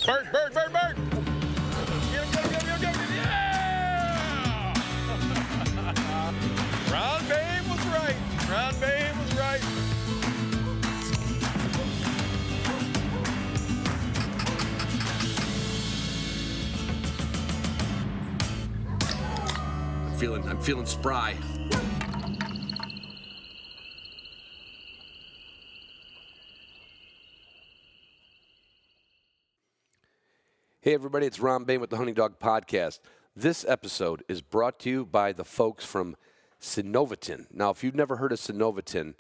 Bird, bird, bird, bird. Get him. Yeah! Ron Babe was right. Ron Babe was right. I'm feeling spry. Hey everybody, it's Ron Bain with the Hunting Dog Podcast. This episode is brought to you by the folks from Synovitin. Now, if you've never heard of Synovitin,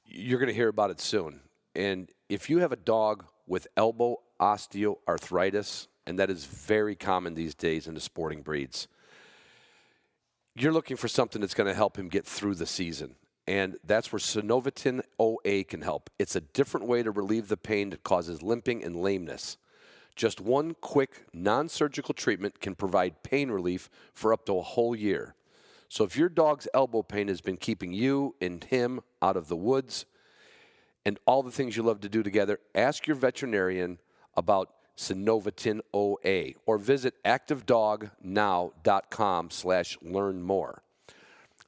you're going to hear about it soon. And if you have a dog with elbow osteoarthritis, and that is very common these days in the sporting breeds, you're looking for something that's going to help him get through the season. And that's where Synovitin OA can help. It's a different way to relieve the pain that causes limping and lameness. Just one quick, non-surgical treatment can provide pain relief for up to a whole year. So if your dog's elbow pain has been keeping you and him out of the woods and all the things you love to do together, ask your veterinarian about Synovitin OA or visit activedognow.com/learn more.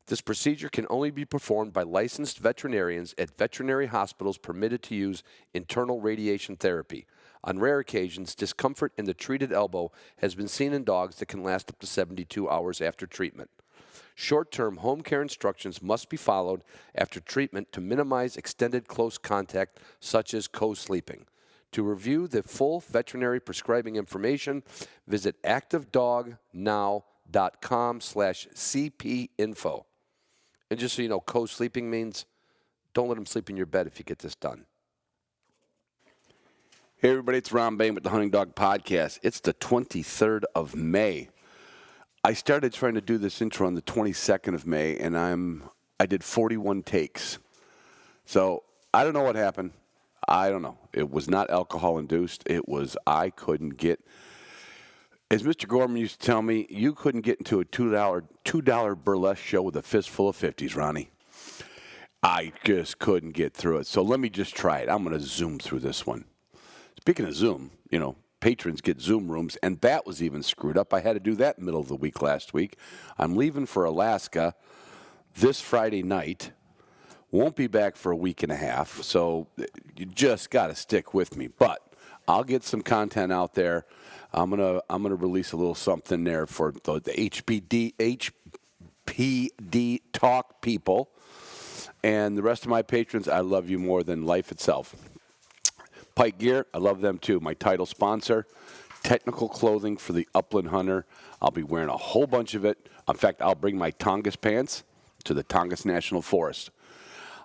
This procedure can only be performed by licensed veterinarians at veterinary hospitals permitted to use internal radiation therapy. On rare occasions, discomfort in the treated elbow has been seen in dogs that can last up to 72 hours after treatment. Short-term home care instructions must be followed after treatment to minimize extended close contact, such as co-sleeping. To review the full veterinary prescribing information, visit activedognow.com/cpinfo. And just so you know, co-sleeping means don't let them sleep in your bed if you get this done. Hey, everybody, it's Ron Bain with the Hunting Dog Podcast. It's the 23rd of May. I started trying to do this intro on the 22nd of May, and I did 41 takes. So I don't know what happened. I don't know. It was not alcohol-induced. It was I couldn't get, as Mr. Gorman used to tell me, you couldn't get into a $2 burlesque show with a fistful of 50s, Ronnie. I just couldn't get through it. So let me just try it. I'm going to zoom through this one. Speaking of Zoom, patrons get Zoom rooms, and that was even screwed up. I had to do that middle of the week last week. I'm leaving for Alaska this Friday night. Won't be back for a week and a half, so you just got to stick with me. But I'll get some content out there. I'm gonna release a little something there for the HPD talk people, and the rest of my patrons. I love you more than life itself. Pike Gear, I love them too. My title sponsor, technical clothing for the upland hunter. I'll be wearing a whole bunch of it. In fact, I'll bring my Tongass pants to the Tongass National Forest.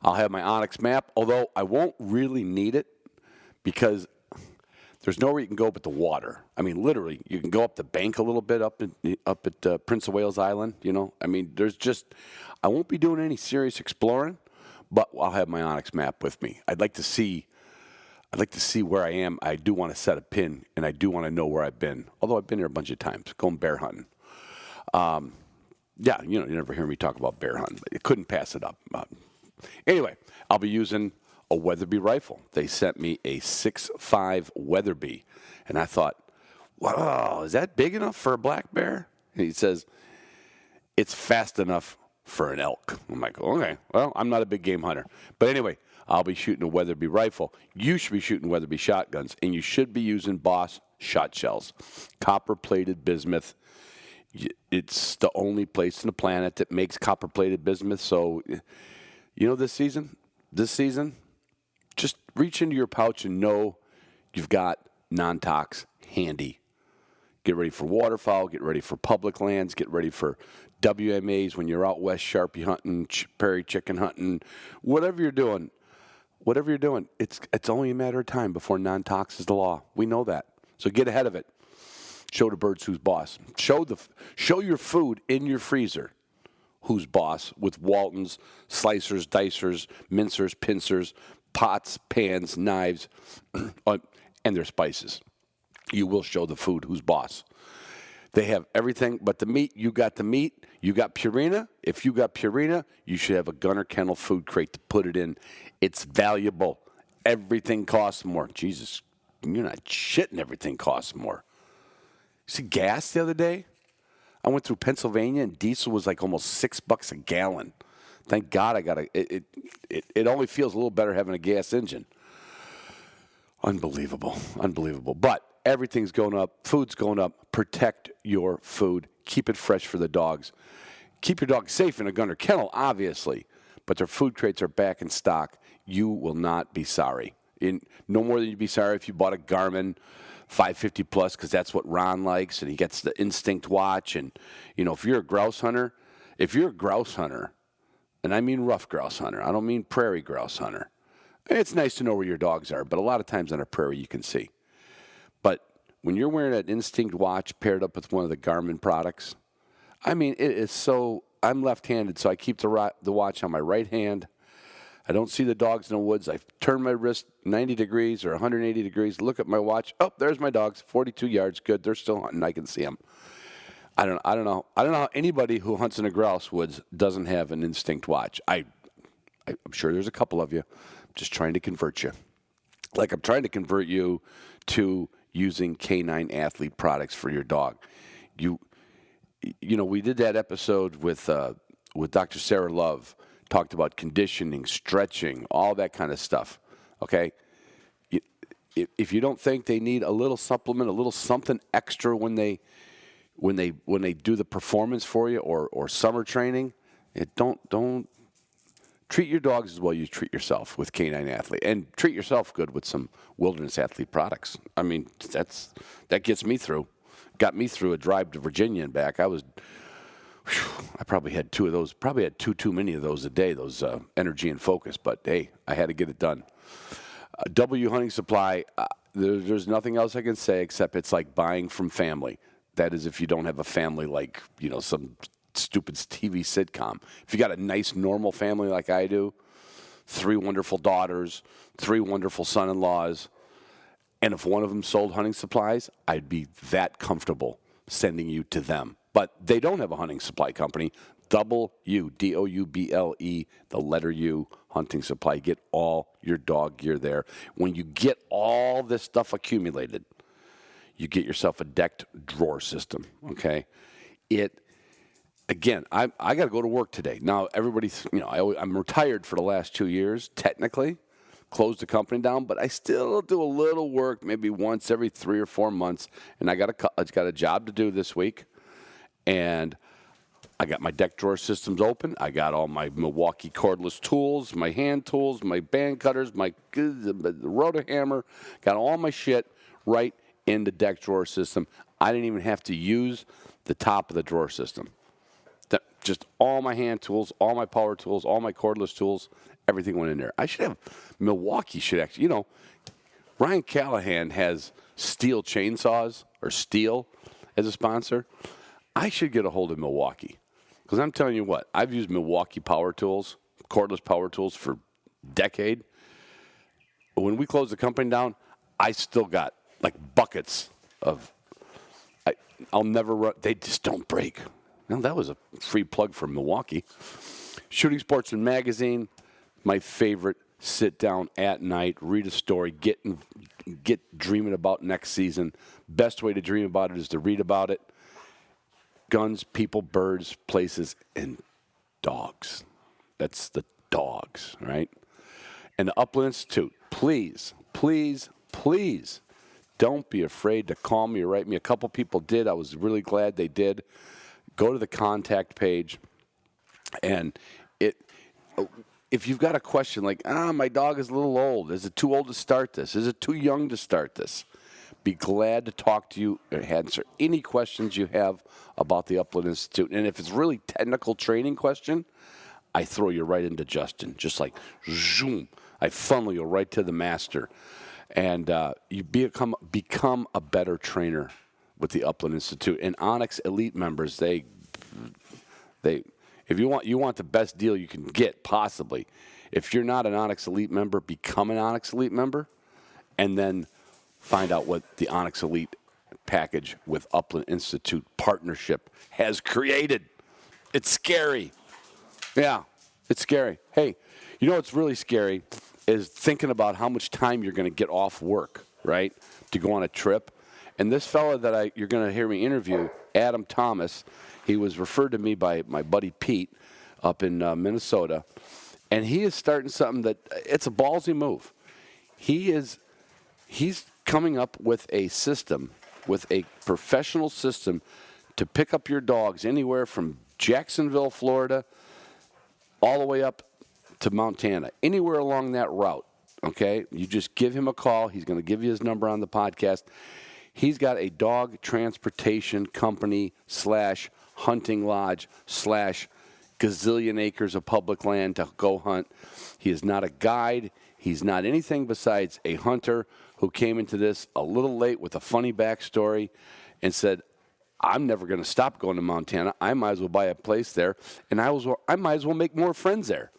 I'll have my Onyx map, although I won't really need it because there's nowhere you can go but the water. I mean, literally, you can go up the bank a little bit up at Prince of Wales Island, I mean, I won't be doing any serious exploring, but I'll have my Onyx map with me. I'd like to see where I am. I do want to set a pin, and I do want to know where I've been, although I've been here a bunch of times, going bear hunting. Yeah, you never hear me talk about bear hunting, but you couldn't pass it up. Anyway, I'll be using a Weatherby rifle. They sent me a 6.5 Weatherby, and I thought, wow, is that big enough for a black bear? And he says, it's fast enough for an elk. I'm like, okay, well, I'm not a big game hunter. But anyway, I'll be shooting a Weatherby rifle. You should be shooting Weatherby shotguns, and you should be using Boss shot shells. Copper-plated bismuth. It's the only place on the planet that makes copper-plated bismuth, so this season, just reach into your pouch and know you've got non-tox handy. Get ready for waterfowl, get ready for public lands, get ready for WMAs when you're out west Sharpie hunting, prairie chicken hunting, whatever you're doing, it's only a matter of time before non-tox is the law. We know that. So get ahead of it. Show the birds who's boss. Show your food in your freezer who's boss with Waltons, slicers, dicers, mincers, pincers, pots, pans, knives, and their spices. You will show the food who's boss. They have everything but the meat. You got the meat. You got Purina. If you got Purina, you should have a Gunner Kennel food crate to put it in. It's valuable. Everything costs more. Jesus shitting. Everything costs more. You see gas the other day? I went through Pennsylvania and diesel was like almost $6 a gallon. Thank God I got it only feels a little better having a gas engine. Unbelievable. But everything's going up. Food's going up. Protect your food. Keep it fresh for the dogs. Keep your dog safe in a gun or kennel, obviously. But their food crates are back in stock. You will not be sorry. No more than you'd be sorry if you bought a Garmin 550 Plus, because that's what Ron likes, and he gets the Instinct watch. And, if you're a grouse hunter, and I mean rough grouse hunter, I don't mean prairie grouse hunter, it's nice to know where your dogs are, but a lot of times on a prairie you can see. But when you're wearing an Instinct watch paired up with one of the Garmin products, I mean, it is so. I'm left-handed, so I keep the watch on my right hand. I don't see the dogs in the woods. I turn my wrist 90 degrees or 180 degrees, look at my watch. Oh, there's my dogs, 42 yards. Good, they're still hunting. I can see them. I don't know how anybody who hunts in the grouse woods doesn't have an Instinct watch. I'm sure there's a couple of you. I'm just trying to convert you. Like I'm trying to convert you to using Canine Athlete products for your dog. We did that episode with Dr. Sarah Love, talked about conditioning, stretching, all that kind of stuff. Okay, if you don't think they need a little supplement, a little something extra when they do the performance for you or summer training, don't treat your dogs as well you treat yourself with Canine Athlete, and treat yourself good with some Wilderness Athlete products. I mean, that gets me through. Got me through a drive to Virginia and back. I probably had two of those. Probably had too many of those a day. Those Energy and Focus. But hey, I had to get it done. W Hunting Supply. There's nothing else I can say except it's like buying from family. That is, if you don't have a family like some stupid TV sitcom. If you got a nice normal family like I do, 3 wonderful daughters, 3 wonderful son-in-laws. And if one of them sold hunting supplies, I'd be that comfortable sending you to them. But they don't have a hunting supply company. W, D-O-U-B-L-E, the letter U, hunting supply. Get all your dog gear there. When you get all this stuff accumulated, you get yourself a decked drawer system, okay? Again, I got to go to work today. Now, everybody's, I'm retired for the last 2 years, technically. Closed the company down, but I still do a little work, maybe once every 3 or 4 months. And I got a job to do this week, and I got my deck drawer systems open. I got all my Milwaukee cordless tools, my hand tools, my band cutters, my rotohammer. Got all my shit right in the deck drawer system. I didn't even have to use the top of the drawer system. Just all my hand tools, all my power tools, all my cordless tools. Everything went in there. Milwaukee should actually, Ryan Callahan has Steel chainsaws or Steel as a sponsor. I should get a hold of Milwaukee, because I'm telling you what, I've used Milwaukee power tools, cordless power tools for a decade. When we closed the company down, I still got like buckets of, I'll never run, they just don't break. Well, that was a free plug for Milwaukee. Shooting Sportsman Magazine. My favorite, sit down at night, read a story, get dreaming about next season. Best way to dream about it is to read about it. Guns, people, birds, places, and dogs. That's the dogs, right? And the Upland Institute, please, please, please, don't be afraid to call me or write me. A couple people did. I was really glad they did. Go to the contact page, and if you've got a question like, my dog is a little old. Is it too old to start this? Is it too young to start this? Be glad to talk to you and answer any questions you have about the Upland Institute. And if it's really technical training question, I throw you right into Justin. Just like, zoom. I funnel you right to the master. And you become a better trainer with the Upland Institute. And Onyx Elite members, they if you want the best deal you can get, possibly. If you're not an Onyx Elite member, become an Onyx Elite member, and then find out what the Onyx Elite package with Upland Institute partnership has created. It's scary. Yeah, it's scary. Hey, what's really scary is thinking about how much time you're going to get off work. right, to go on a trip. And this fella that you're going to hear me interview, Adam Thomas, he was referred to me by my buddy Pete up in Minnesota, and he is starting something that it's a ballsy move. He's coming up with a system, with a professional system to pick up your dogs anywhere from Jacksonville, Florida, all the way up to Montana, anywhere along that route, okay? You just give him a call. He's going to give you his number on the podcast. He's got a dog transportation company / hunting lodge / gazillion acres of public land to go hunt. He is not a guide. He's not anything besides a hunter who came into this a little late with a funny backstory and said, I'm never going to stop going to Montana. I might as well buy a place there, and I might as well make more friends there.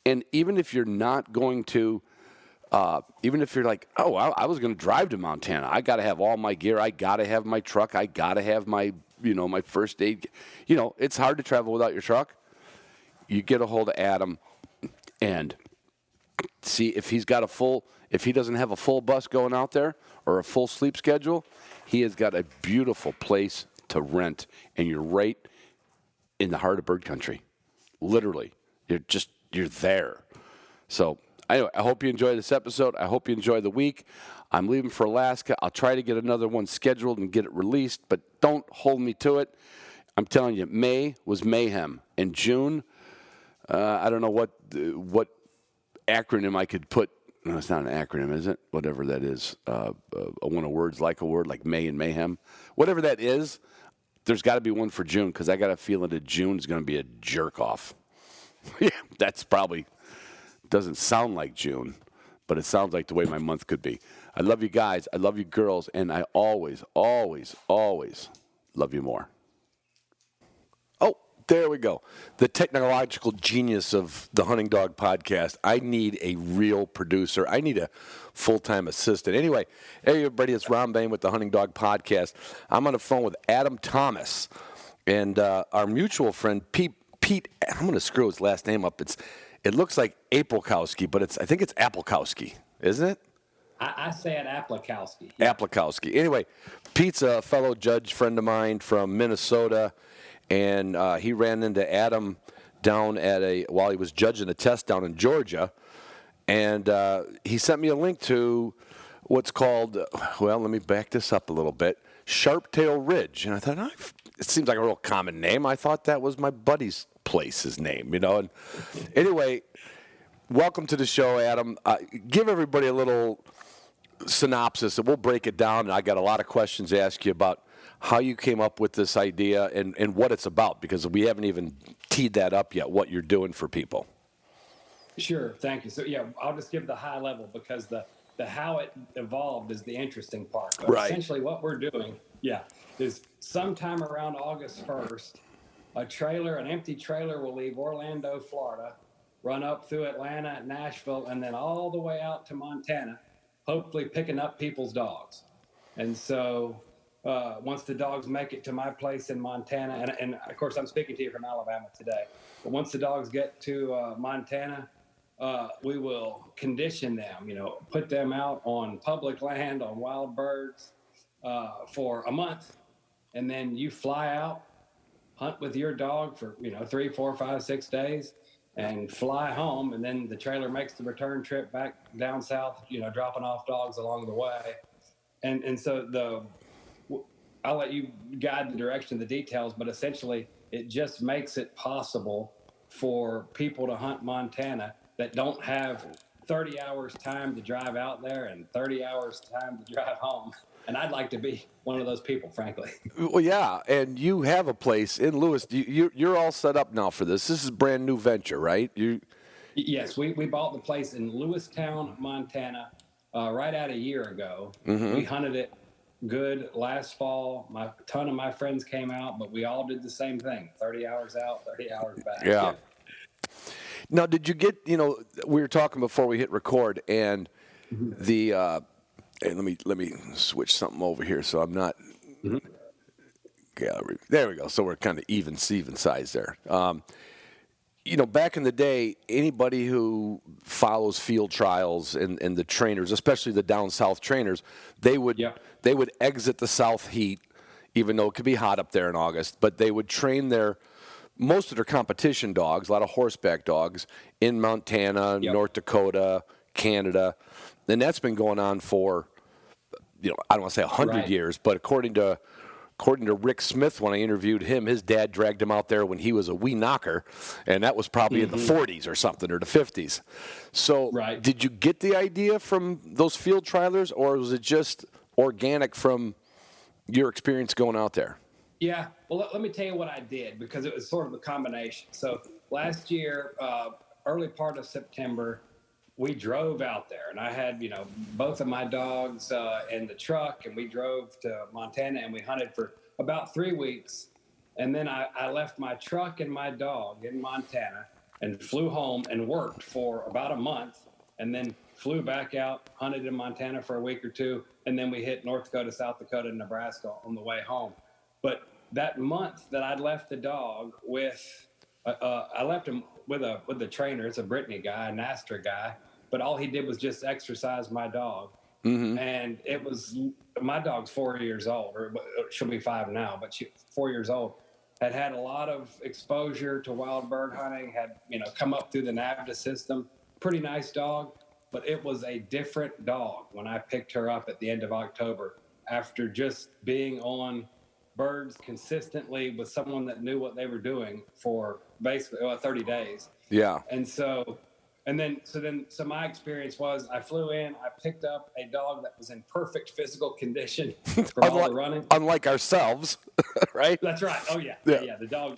And even if you're not going to, even if you're like, oh, I was going to drive to Montana. I got to have all my gear. I got to have my truck. I got to have my, my first aid. It's hard to travel without your truck. You get a hold of Adam and see if he doesn't have a full bus going out there or a full sleep schedule, he has got a beautiful place to rent, and you're right in the heart of bird country. Literally. You're there. So anyway, I hope you enjoy this episode. I hope you enjoy the week. I'm leaving for Alaska. I'll try to get another one scheduled and get it released, but don't hold me to it. I'm telling you, May was mayhem. In June, I don't know what acronym I could put. No, it's not an acronym, is it? Whatever that is. One of words like a word, like May and mayhem. Whatever that is, there's got to be one for June because I got a feeling that June is going to be a jerk-off. Yeah, that's probably doesn't sound like June, but it sounds like the way my month could be. I love you guys. I love you girls, and I always, always, always love you more. Oh, there we go. The technological genius of the Hunting Dog Podcast. I need a real producer. I need a full-time assistant. Anyway, hey, everybody, it's Ron Bain with the Hunting Dog Podcast. I'm on the phone with Adam Thomas and our mutual friend, Pete. I'm going to screw his last name up. It looks like Aprilkowski, but I think it's Appelkowski, isn't it? I say it Appelkowski. Yeah. Appelkowski. Anyway, Pete's a fellow judge friend of mine from Minnesota, and he ran into Adam down while he was judging a test down in Georgia, and he sent me a link to what's called, well, let me back this up a little bit, Sharptail Ridge. And I thought, it seems like a real common name. I thought that was my buddy's place's name, And anyway, welcome to the show, Adam. Give everybody a little synopsis, and we'll break it down. And I got a lot of questions to ask you about how you came up with this idea and what it's about, because we haven't even teed that up yet, what you're doing for people. Sure, thank you. So, yeah, I'll just give the high level because the how it evolved is the interesting part. But right. Essentially what we're doing, is sometime around August 1st, an empty trailer will leave Orlando, Florida, run up through Atlanta, Nashville, and then all the way out to Montana, hopefully picking up people's dogs. And so once the dogs make it to my place in Montana, and of course I'm speaking to you from Alabama today, but once the dogs get to Montana, we will condition them, put them out on public land, on wild birds for a month. And then you fly out, hunt with your dog for, 3, 4, 5, 6 days and fly home. And then the trailer makes the return trip back down south, dropping off dogs along the way. And so I'll let you guide the direction of the details, but essentially it just makes it possible for people to hunt Montana that don't have 30 hours time to drive out there and 30 hours time to drive home. And I'd like to be one of those people, frankly. Well, yeah, and you have a place in Lewis. You're all set up now for this. This is a brand new venture, right? Yes, we bought the place in Lewistown, Montana, right out a year ago. Mm-hmm. We hunted it good last fall. A ton of my friends came out, but we all did the same thing, 30 hours out, 30 hours back. Yeah. Now, did you get, we were talking before we hit record, and the and let me switch something over here so I'm not gallery. There we go. So we're kind of even size there. back in the day, anybody who follows field trials and the trainers, especially the down south trainers, they would Yep. they would exit the south heat, even though it could be hot up there in August. But they would train most of their competition dogs, a lot of horseback dogs, in Montana, Yep. North Dakota, Canada, and that's been going on for I don't want to say 100 Right. years, but according to Rick Smith, when I interviewed him, his dad dragged him out there when he was a wee knocker, and that was probably in the 40s or something, or the 50s. So Right. did you get the idea from those field trialers, or was it just organic from your experience going out there? Yeah. Well, let me tell you what I did, because it was sort of a combination. So last year, early part of September, we drove out there, and I had, both of my dogs in the truck, and we drove to Montana, and we hunted for about 3 weeks. And then I left my truck and my dog in Montana and flew home and worked for about a month, and then flew back out, hunted in Montana for a week or two, and then we hit North Dakota, South Dakota, and Nebraska on the way home. But that month that I'd left the dog with, I left him with the trainer. It's a Brittany guy, a Nastra guy, but all he did was just exercise my dog. Mm-hmm. And it was, my dog's 4 years old, or she'll be 5 now, but she's 4 years old. Had a lot of exposure to wild bird hunting, had, come up through the NAVHDA system. Pretty nice dog, but it was a different dog when I picked her up at the end of October, after just being on birds consistently with someone that knew what they were doing for basically 30 days. Yeah. And so my experience was, I flew in, I picked up a dog that was in perfect physical condition from all the running. Unlike ourselves, right? That's right. Oh yeah. Yeah. The dog,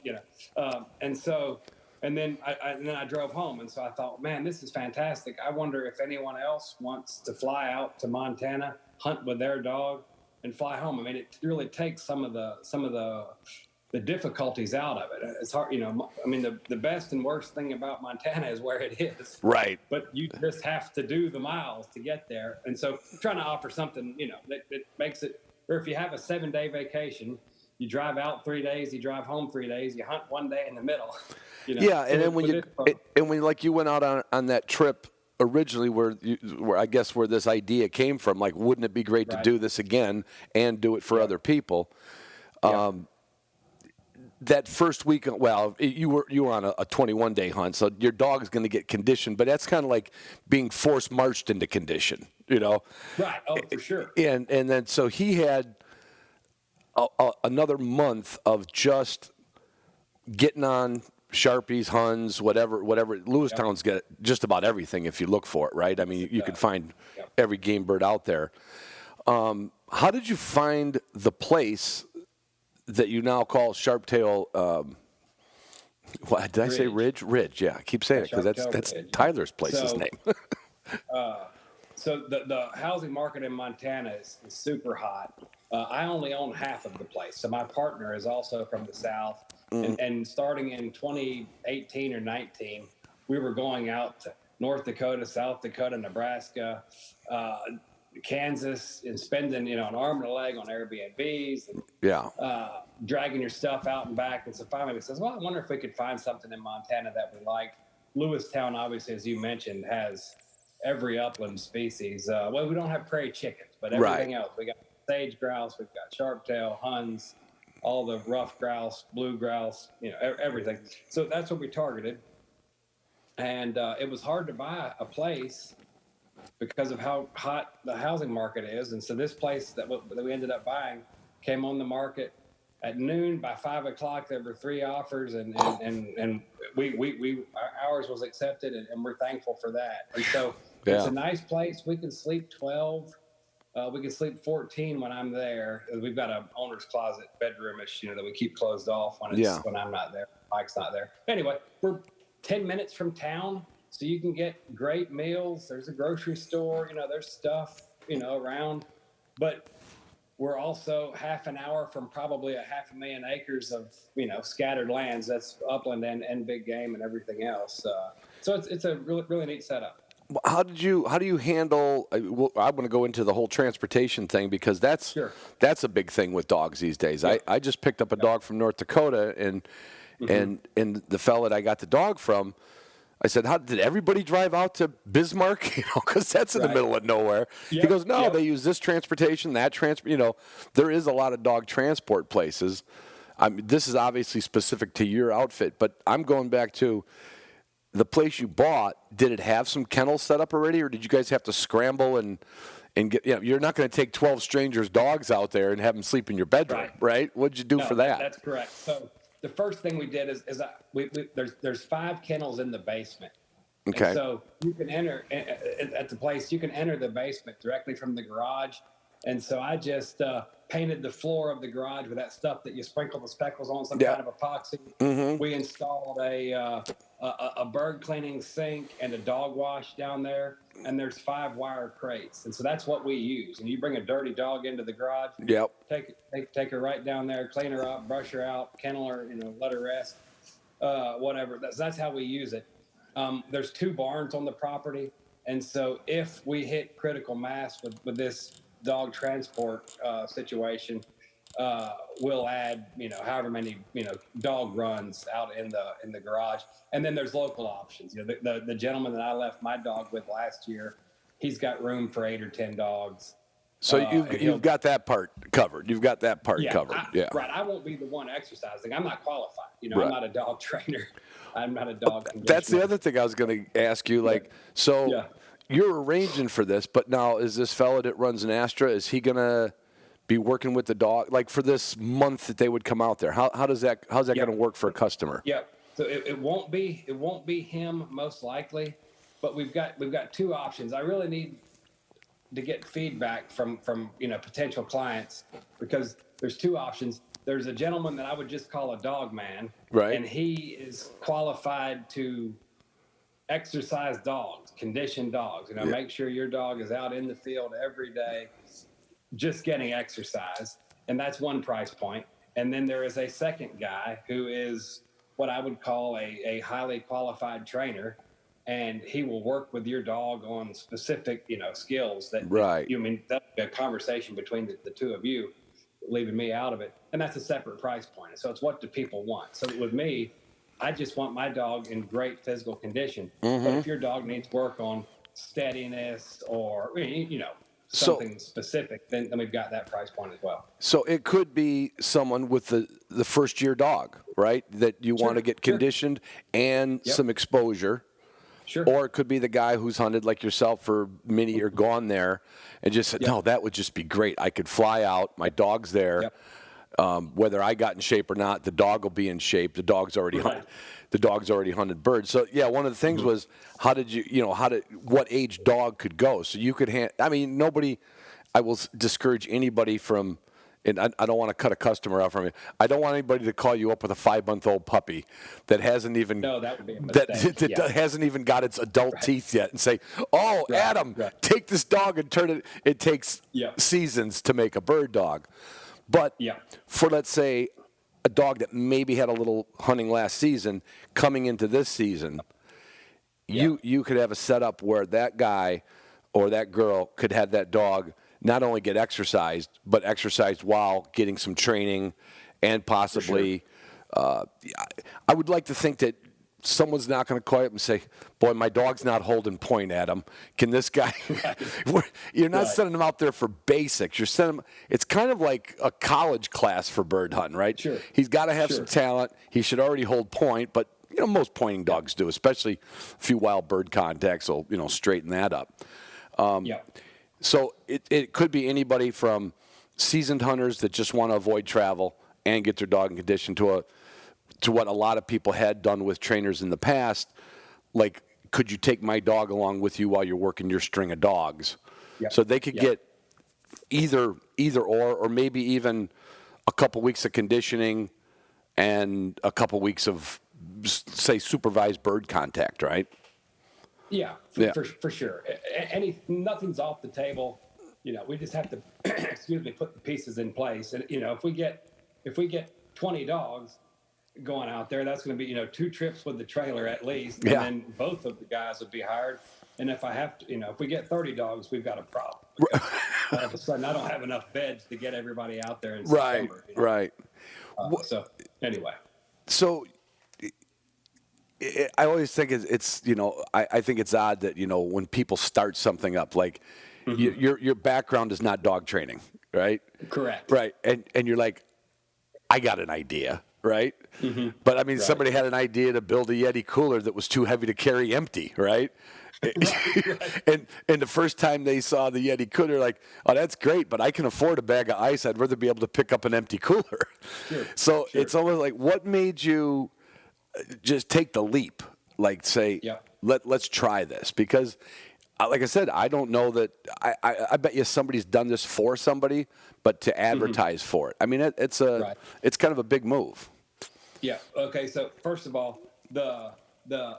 and then I drove home, and so I thought, man, this is fantastic. I wonder if anyone else wants to fly out to Montana, hunt with their dog, and fly home. I mean, it really takes some of the difficulties out of it. It's hard, I mean, the best and worst thing about Montana is where it is. Right. But you just have to do the miles to get there. And so trying to offer something, that makes it, or if you have a 7-day vacation, you drive out 3 days, you drive home 3 days, you hunt 1 day in the middle. Yeah, and then when you went out on that trip originally, where I guess where this idea came from, like, wouldn't it be great to do this again and do it for other people? That first week, well, you were on a 21-day hunt, so your dog is going to get conditioned, but that's kind of like being force marched into condition, Right. Oh, for sure. And then so he had another month of just getting on Sharpies, Huns, whatever. Lewistown's got just about everything if you look for it, right? I mean, you can find every game bird out there. How did you find the place that you now call Sharptail? What did I say? Ridge. Yeah, I keep saying it because that's Ridge. Tyler's place's name. So the housing market in Montana is super hot. I only own half of the place. So my partner is also from the South. And starting in 2018 or 19, we were going out to North Dakota, South Dakota, Nebraska, Kansas, and spending, an arm and a leg on Airbnbs and dragging your stuff out and back. And so finally we says, well, I wonder if we could find something in Montana that we like. Lewistown, obviously, as you mentioned, has every upland species. Well, we don't have prairie chickens, but everything else. We got sage grouse, we've got sharptail, Huns, all the rough grouse, blue grouse, everything. So that's what we targeted. And it was hard to buy a place because of how hot the housing market is. And so this place that we ended up buying came on the market at noon. By 5 o'clock, there were 3 offers, and ours was accepted, and we're thankful for that. And so it's a nice place. We can sleep 12. We can sleep 14 when I'm there. We've got an owner's closet bedroomish, that we keep closed off when I'm not there. Mike's not there. Anyway, we're 10 minutes from town, so you can get great meals. There's a grocery store. There's stuff, around. But we're also half an hour from probably 500,000 acres of, scattered lands. That's upland and big game and everything else. So it's a really, really neat setup. How do you handle? I want to go into the whole transportation thing because that's a big thing with dogs these days. I just picked up a dog from North Dakota, and And the fella that I got the dog from, I said, "How did everybody drive out to Bismarck? Because that's in the middle of nowhere." He goes, "No, they use this transportation, that transport. There is a lot of dog transport places. This is obviously specific to your outfit, but I'm going back to the place you bought. Did it have some kennels set up already, or did you guys have to scramble and get? You're not going to take 12 strangers' dogs out there and have them sleep in your bedroom, right? What'd you do for that?" That's correct. So the first thing we did is there's 5 kennels in the basement. Okay. And so you can enter at the place. You can enter the basement directly from the garage. And so I just painted the floor of the garage with that stuff that you sprinkle the speckles on, some kind of epoxy. We installed a bird cleaning sink and a dog wash down there. And there's 5 wire crates. And so that's what we use. And you bring a dirty dog into the garage. Take her right down there, clean her up, brush her out, kennel her, let her rest, whatever. That's how we use it. There's 2 barns on the property. And so if we hit critical mass with this dog transport situation, we'll add, however many, dog runs out in the garage. And then there's local options. The gentleman that I left my dog with last year, he's got room for 8 or 10 dogs. So you've got that part covered. You've got that part covered. Right. I won't be the one exercising. I'm not qualified. I'm not a dog trainer. I'm not a dog conditioner. That's the other thing I was going to ask you. You're arranging for this, but now is this fella that runs an Astra, is he going to be working with the dog, like for this month that they would come out there? How's that going to work for a customer? Yeah. So it won't be him most likely, but we've got 2 options. I really need to get feedback from potential clients, because there's 2 options. There's a gentleman that I would just call a dog man, right? And he is qualified to exercise dogs, condition dogs. Make sure your dog is out in the field every day, just getting exercise, and that's one price point. And then there is a second guy who is what I would call a highly qualified trainer, and he will work with your dog on specific, skills that, right. That'd be a conversation between the 2 of you, leaving me out of it. And that's a separate price point. So it's what do people want? So with me, I just want my dog in great physical condition. But if your dog needs work on steadiness or, something specific, then we've got that price point as well. So it could be someone with the first year dog, right? That you want to get conditioned and some exposure. Sure. Or it could be the guy who's hunted like yourself for many or gone there and just said, no, that would just be great. I could fly out. My dog's there. Whether I got in shape or not, the dog will be in shape. The dog's already hunted birds. So one of the things was, what age dog could go? So you could I will discourage anybody from, and I don't want to cut a customer out from you. I don't want anybody to call you up with a 5-month-old puppy that hasn't even that would be a mistake. that hasn't even got its adult teeth yet, and say, "Oh, Adam, take this dog and turn it." It takes seasons to make a bird dog, but for, let's say, a dog that maybe had a little hunting last season coming into this season, you could have a setup where that guy or that girl could have that dog not only get exercised, but exercised while getting some training, and possibly, I would like to think that someone's not going to call you up and say, "Boy, my dog's not holding point, Adam. Can this guy?" You're not sending him out there for basics. You're sending him. It's kind of like a college class for bird hunting, right? Sure. He's got to have some talent. He should already hold point, but most pointing dogs do, especially a few wild bird contacts will straighten that up. So it could be anybody from seasoned hunters that just want to avoid travel and get their dog in condition to what a lot of people had done with trainers in the past. Like, could you take my dog along with you while you're working your string of dogs? So they could get either or maybe even a couple weeks of conditioning and a couple weeks of, say, supervised bird contact, right? For sure. Nothing's off the table. We just have to, put the pieces in place. And if we get 20 dogs going out there, that's going to be 2 trips with the trailer at least, and then both of the guys would be hired. And if I have to, if we get 30 dogs, we've got a problem. All of a sudden, I don't have enough beds to get everybody out there in September. Right. So anyway. So I always think it's I think it's odd that when people start something up, like your background is not dog training, right? Correct. Right, and you're like, I got an idea, right? But I mean, Right. somebody had an idea to build a Yeti cooler that was too heavy to carry empty, right? Right. And the first time they saw the Yeti cooler, like, oh, that's great, but I can afford a bag of ice. I'd rather be able to pick up an empty cooler. Sure. So Sure. it's almost like, what made you just take the leap? Like, say, Yep. let's try this, because like I said, I don't know that I bet you somebody's done this for somebody, but to advertise for it. I mean, it's Right. it's kind of a big move. Yeah. Okay. So first of all,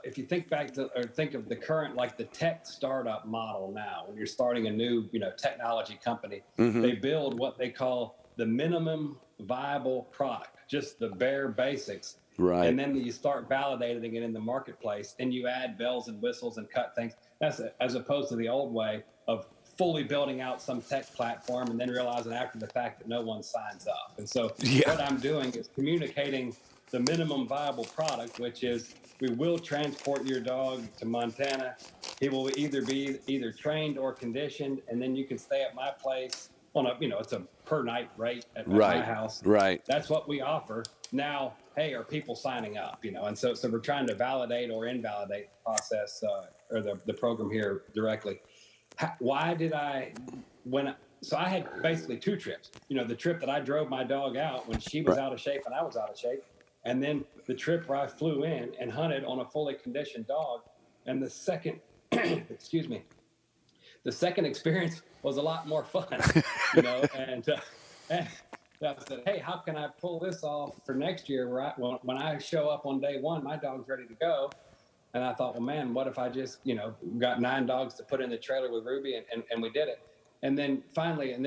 if you think back to or think of the current, like the tech startup model now, when you're starting a new technology company, they build what they call the minimum viable product, just the bare basics. Right. And then you start validating it in the marketplace, and you add bells and whistles and cut things. That's as opposed to the old way of fully building out some tech platform and then realizing after the fact that no one signs up. And so what I'm doing is communicating the minimum viable product, which is we will transport your dog to Montana. He will either be trained or conditioned, and then you can stay at my place on it's a per night rate at my house. Right. That's what we offer. Now, hey, are people signing up? And so we're trying to validate or invalidate the process or the program here directly. Why did so I had basically two trips. The trip that I drove my dog out when she was out of shape and I was out of shape, and then the trip where I flew in and hunted on a fully conditioned dog. And the second, excuse me, the second experience was a lot more fun, and I said, hey, how can I pull this off for next year? When I show up on day one, my dog's ready to go. And I thought, well, man, what if I just, got 9 dogs to put in the trailer with Ruby, and we did it. And then finally, and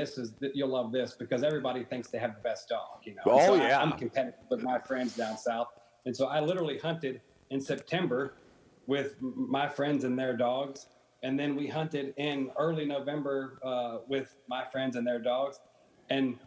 you'll love this because everybody thinks they have the best dog, Oh, so yeah. I'm competitive with my friends down south. And so I literally hunted in September with my friends and their dogs. And then we hunted in early November with my friends and their dogs. And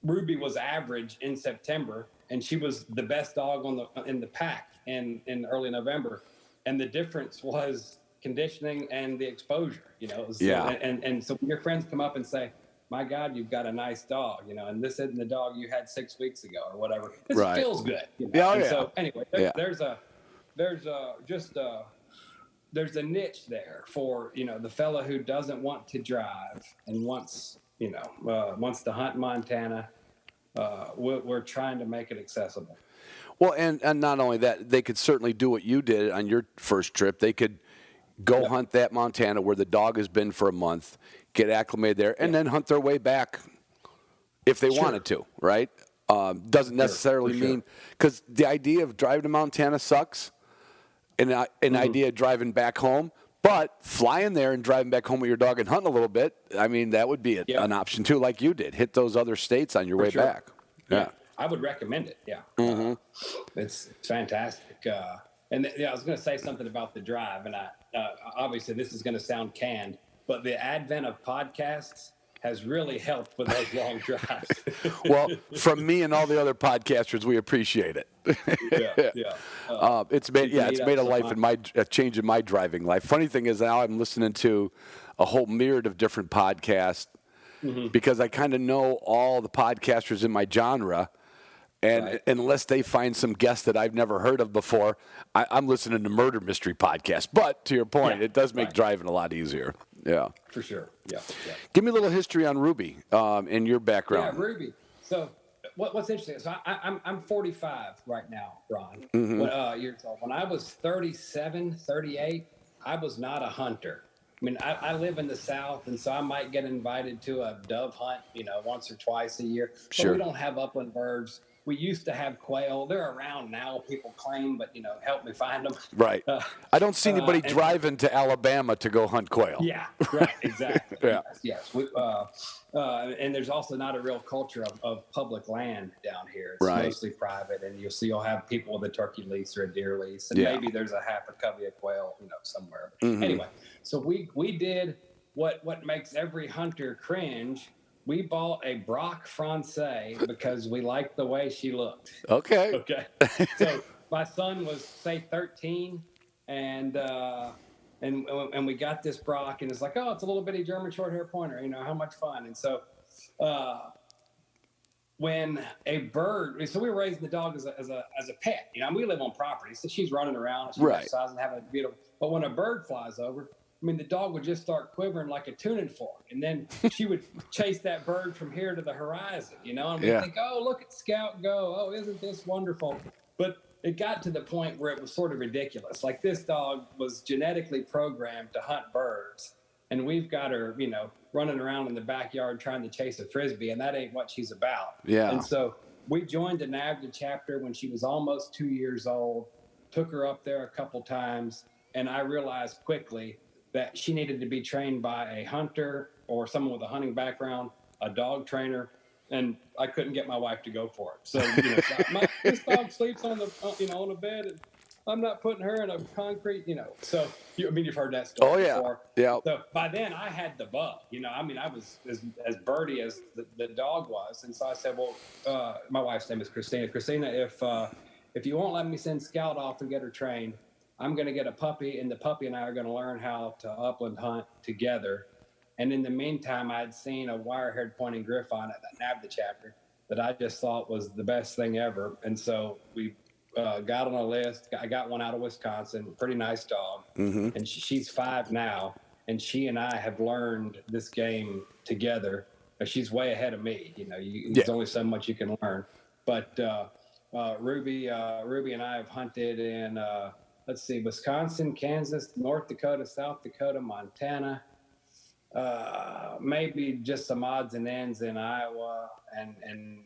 Ruby was average in September, and she was the best dog in the pack in early November. And the difference was conditioning and the exposure, And so when your friends come up and say, my God, you've got a nice dog, and this isn't the dog you had 6 weeks ago or whatever. This feels good. So anyway, there's a niche there for, the fella who doesn't want to drive and wants to hunt Montana. We're trying to make it accessible. Well, and not only that, they could certainly do what you did on your first trip. They could go hunt that Montana where the dog has been for a month, get acclimated there, and then hunt their way back if they wanted to, right? Doesn't necessarily mean – because the idea of driving to Montana sucks, and an idea of driving back home. But flying there and driving back home with your dog and hunting a little bit, I mean, that would be an option too, like you did. Hit those other states on your way back. Yeah. I would recommend it. Yeah. It's fantastic. And I was going to say something about the drive, and obviously this is going to sound canned, but the advent of podcasts has really helped with those long drives. Well, from me and all the other podcasters, we appreciate it. It's made a life in a change in my driving life. Funny thing is now I'm listening to a whole myriad of different podcasts because I kind of know all the podcasters in my genre. And unless they find some guest that I've never heard of before, I'm listening to murder mystery podcasts. But to your point, it does make driving a lot easier. Yeah. For sure. Yeah. Give me a little history on Ruby and your background. Yeah, Ruby. So what's interesting is I'm 45 right now, Ron. Years old. When I was 37, 38, I was not a hunter. I mean, I live in the South, and so I might get invited to a dove hunt, once or twice a year. But we don't have upland birds. We used to have quail. They're around now, people claim, but, help me find them. Right. I don't see anybody driving to Alabama to go hunt quail. Yeah, right, exactly. Yeah. Yes. And there's also not a real culture of public land down here. It's mostly private, and you'll have people with a turkey lease or a deer lease, and maybe there's a half a covey of quail, somewhere. Anyway, so we did what makes every hunter cringe. We bought a Brock Francais because we liked the way she looked. Okay. So my son was say 13, and we got this Brock, and it's like, oh, it's a little bitty German short hair pointer. How much fun. And so when a bird, so we were raising the dog as a pet. We live on property, so she's running around, she's exercising, having a beautiful. But when a bird flies over, the dog would just start quivering like a tuning fork, and then she would chase that bird from here to the horizon, and we'd think, oh, look at Scout go. Oh, isn't this wonderful? But it got to the point where it was sort of ridiculous. Like, this dog was genetically programmed to hunt birds, and we've got her, running around in the backyard trying to chase a Frisbee, and that ain't what she's about. Yeah. And so we joined the NAVDA chapter when she was almost 2 years old, took her up there a couple times, and I realized quickly that she needed to be trained by a hunter or someone with a hunting background, a dog trainer, and I couldn't get my wife to go for it. So, this dog sleeps on on a bed, and I'm not putting her in a concrete, So, you've heard that story before. Yeah. So by then I had the bug, I was as birdie as the dog was. And so I said, well, my wife's name is Christina. Christina, if you won't let me send Scout off and get her trained, I'm going to get a puppy, and the puppy and I are going to learn how to upland hunt together. And in the meantime, I'd seen a wire-haired pointing griffon at that NAVDA chapter that I just thought was the best thing ever. And so we got on a list. I got one out of Wisconsin, pretty nice dog. Mm-hmm. And she's 5 now, and she and I have learned this game together. She's way ahead of me. There's only so much you can learn. But Ruby and I have hunted in Wisconsin, Kansas, North Dakota, South Dakota, Montana, maybe just some odds and ends in Iowa, and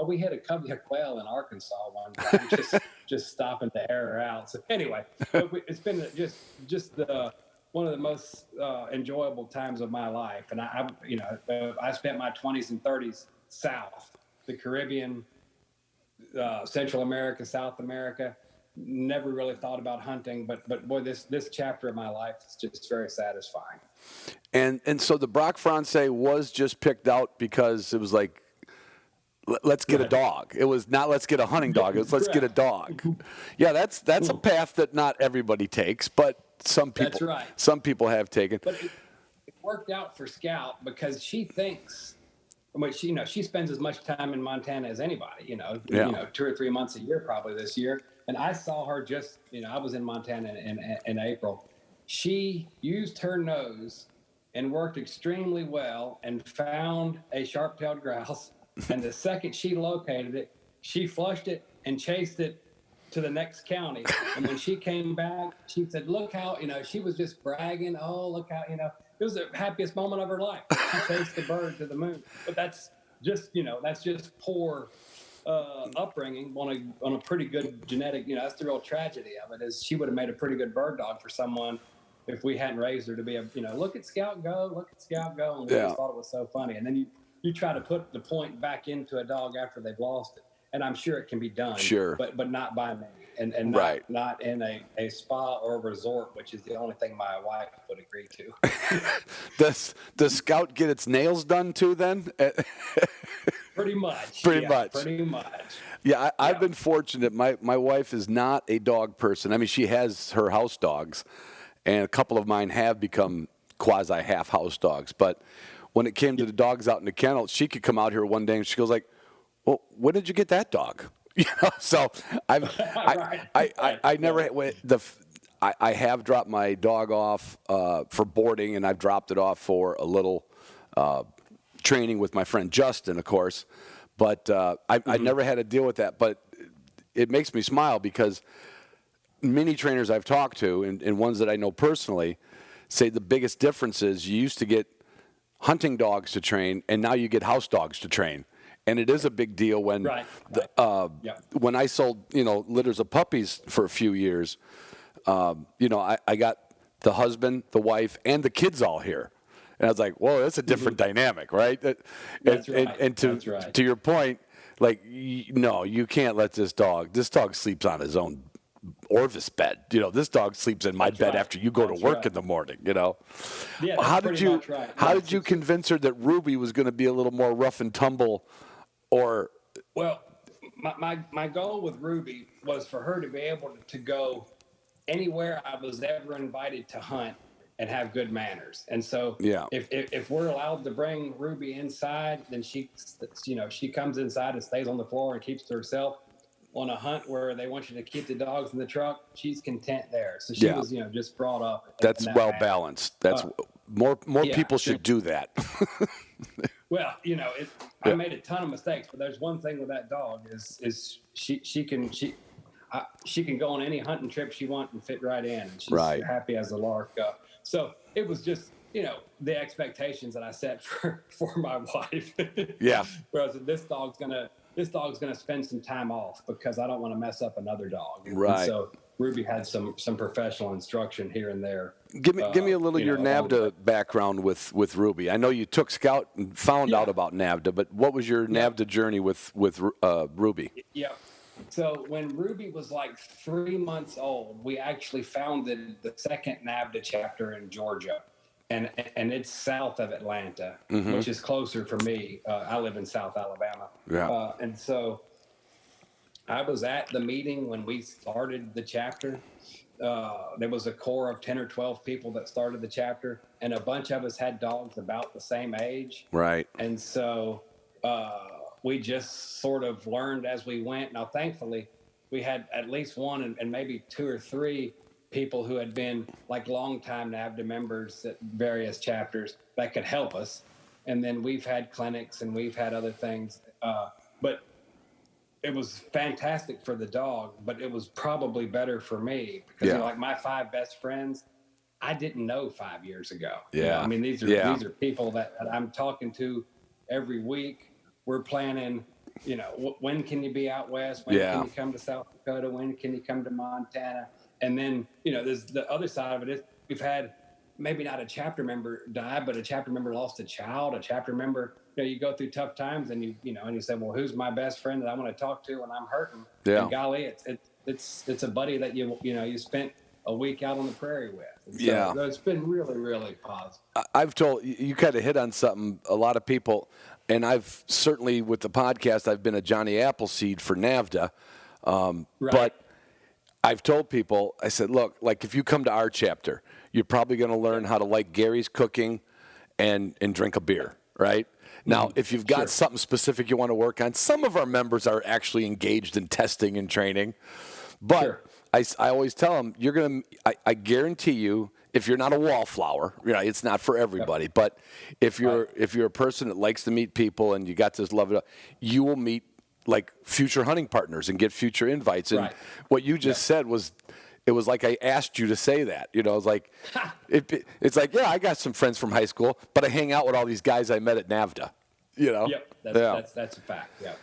we hit a covey of quail in Arkansas one time, just stopping to air her out. So anyway, it's been just one of the most enjoyable times of my life, and I spent my 20s and 30s south, the Caribbean, Central America, South America. Never really thought about hunting, but boy, this chapter of my life is just very satisfying. And so the Brock Francais was just picked out because it was like, let's get a dog. It was not let's get a hunting dog. It was let's get a dog. Yeah, that's a path that not everybody takes, but some people have taken. But it worked out for Scout because she thinks. She spends as much time in Montana as anybody. 2 or 3 months a year probably this year. And I saw her I was in Montana in April. She used her nose and worked extremely well and found a sharp-tailed grouse. And the second she located it, she flushed it and chased it to the next county. And when she came back, she said, look how, she was just bragging. Oh, look how, it was the happiest moment of her life. She chased the bird to the moon. But that's just poor upbringing on a pretty good genetic, that's the real tragedy of it, is she would have made a pretty good bird dog for someone if we hadn't raised her to be look at Scout go, and we just thought it was so funny. And then you try to put the point back into a dog after they've lost it, and I'm sure it can be done, but not by me, and not in a spa or a resort, which is the only thing my wife would agree to. Does Scout get its nails done too then? Pretty much. Yeah, I've been fortunate. My wife is not a dog person. I mean, she has her house dogs, and a couple of mine have become quasi-half house dogs. But when it came to the dogs out in the kennel, she could come out here one day and she goes like, well, when did you get that dog? So I have dropped my dog off for boarding, and I've dropped it off for a little training with my friend Justin, of course. But I never had to deal with that. But it makes me smile because many trainers I've talked to, and ones that I know personally, say the biggest difference is you used to get hunting dogs to train, and now you get house dogs to train. And it is a big deal when when I sold, litters of puppies for a few years, I got the husband, the wife, and the kids all here. And I was like, whoa, that's a different dynamic, right? And to your point, like, no, you can't let this dog sleeps on his own Orvis bed. This dog sleeps in my bed after you go to work in the morning, Yeah, how did you convince her that Ruby was going to be a little more rough and tumble? Or well, my goal with Ruby was for her to be able to go anywhere I was ever invited to hunt and have good manners. And so Yeah. if we're allowed to bring Ruby inside, then she comes inside and stays on the floor and keeps to herself. On a hunt where they want you to keep the dogs in the truck, she's content there. So she was, just brought up. That's in that well manner. balanced. That's more people should do that. Well, I made a ton of mistakes, but there's one thing with that dog is she can go on any hunting trip she wants and fit right in. And she's happy as a lark. So it was just, the expectations that I set for my wife. Yeah. Whereas this dog's gonna spend some time off because I don't want to mess up another dog. Right. And so Ruby had some professional instruction here and there. Give me a little of your NAVHDA background with Ruby. I know you took Scout and found out about NAVHDA, but what was your NAVHDA journey with Ruby? Yeah. So when Ruby was like 3 months old, we actually founded the second NAVHDA chapter in Georgia. And it's south of Atlanta, which is closer for me. I live in South Alabama. Yeah. And so I was at the meeting when we started the chapter. There was a core of 10 or 12 people that started the chapter, and a bunch of us had dogs about the same age. Right. And so we just sort of learned as we went. Now, thankfully, we had at least one and maybe two or three people who had been like longtime NAVHDA members at various chapters that could help us. And then we've had clinics and we've had other things. But it was fantastic for the dog, but it was probably better for me because like my 5 best friends, I didn't know 5 years ago. Yeah. I mean, these are people that I'm talking to every week. We're planning, when can you be out west? When can you come to South Dakota? When can you come to Montana? And then, there's the other side of it is we've had maybe not a chapter member die, but a chapter member lost a child, a chapter member, you go through tough times and you say, well, who's my best friend that I want to talk to when I'm hurting? Yeah. And golly, it's a buddy that you spent a week out on the prairie with. And so it's been really, really positive. I've told you kind of hit on something. A lot of people, and I've certainly with the podcast, I've been a Johnny Appleseed for NAVHDA, but I've told people, I said, look, like if you come to our chapter, you're probably going to learn how to like Gary's cooking and drink a beer, right? Now, if you've got something specific you want to work on, some of our members are actually engaged in testing and training. But I always tell them, you're going to, I guarantee you, if you're not a wallflower, it's not for everybody. But if you're a person that likes to meet people and you got this love, you will meet like future hunting partners and get future invites. And what you just said was, it was like I asked you to say that. It was like, it's like, I got some friends from high school, but I hang out with all these guys I met at NAVHDA. Yep, that's a fact. Yeah,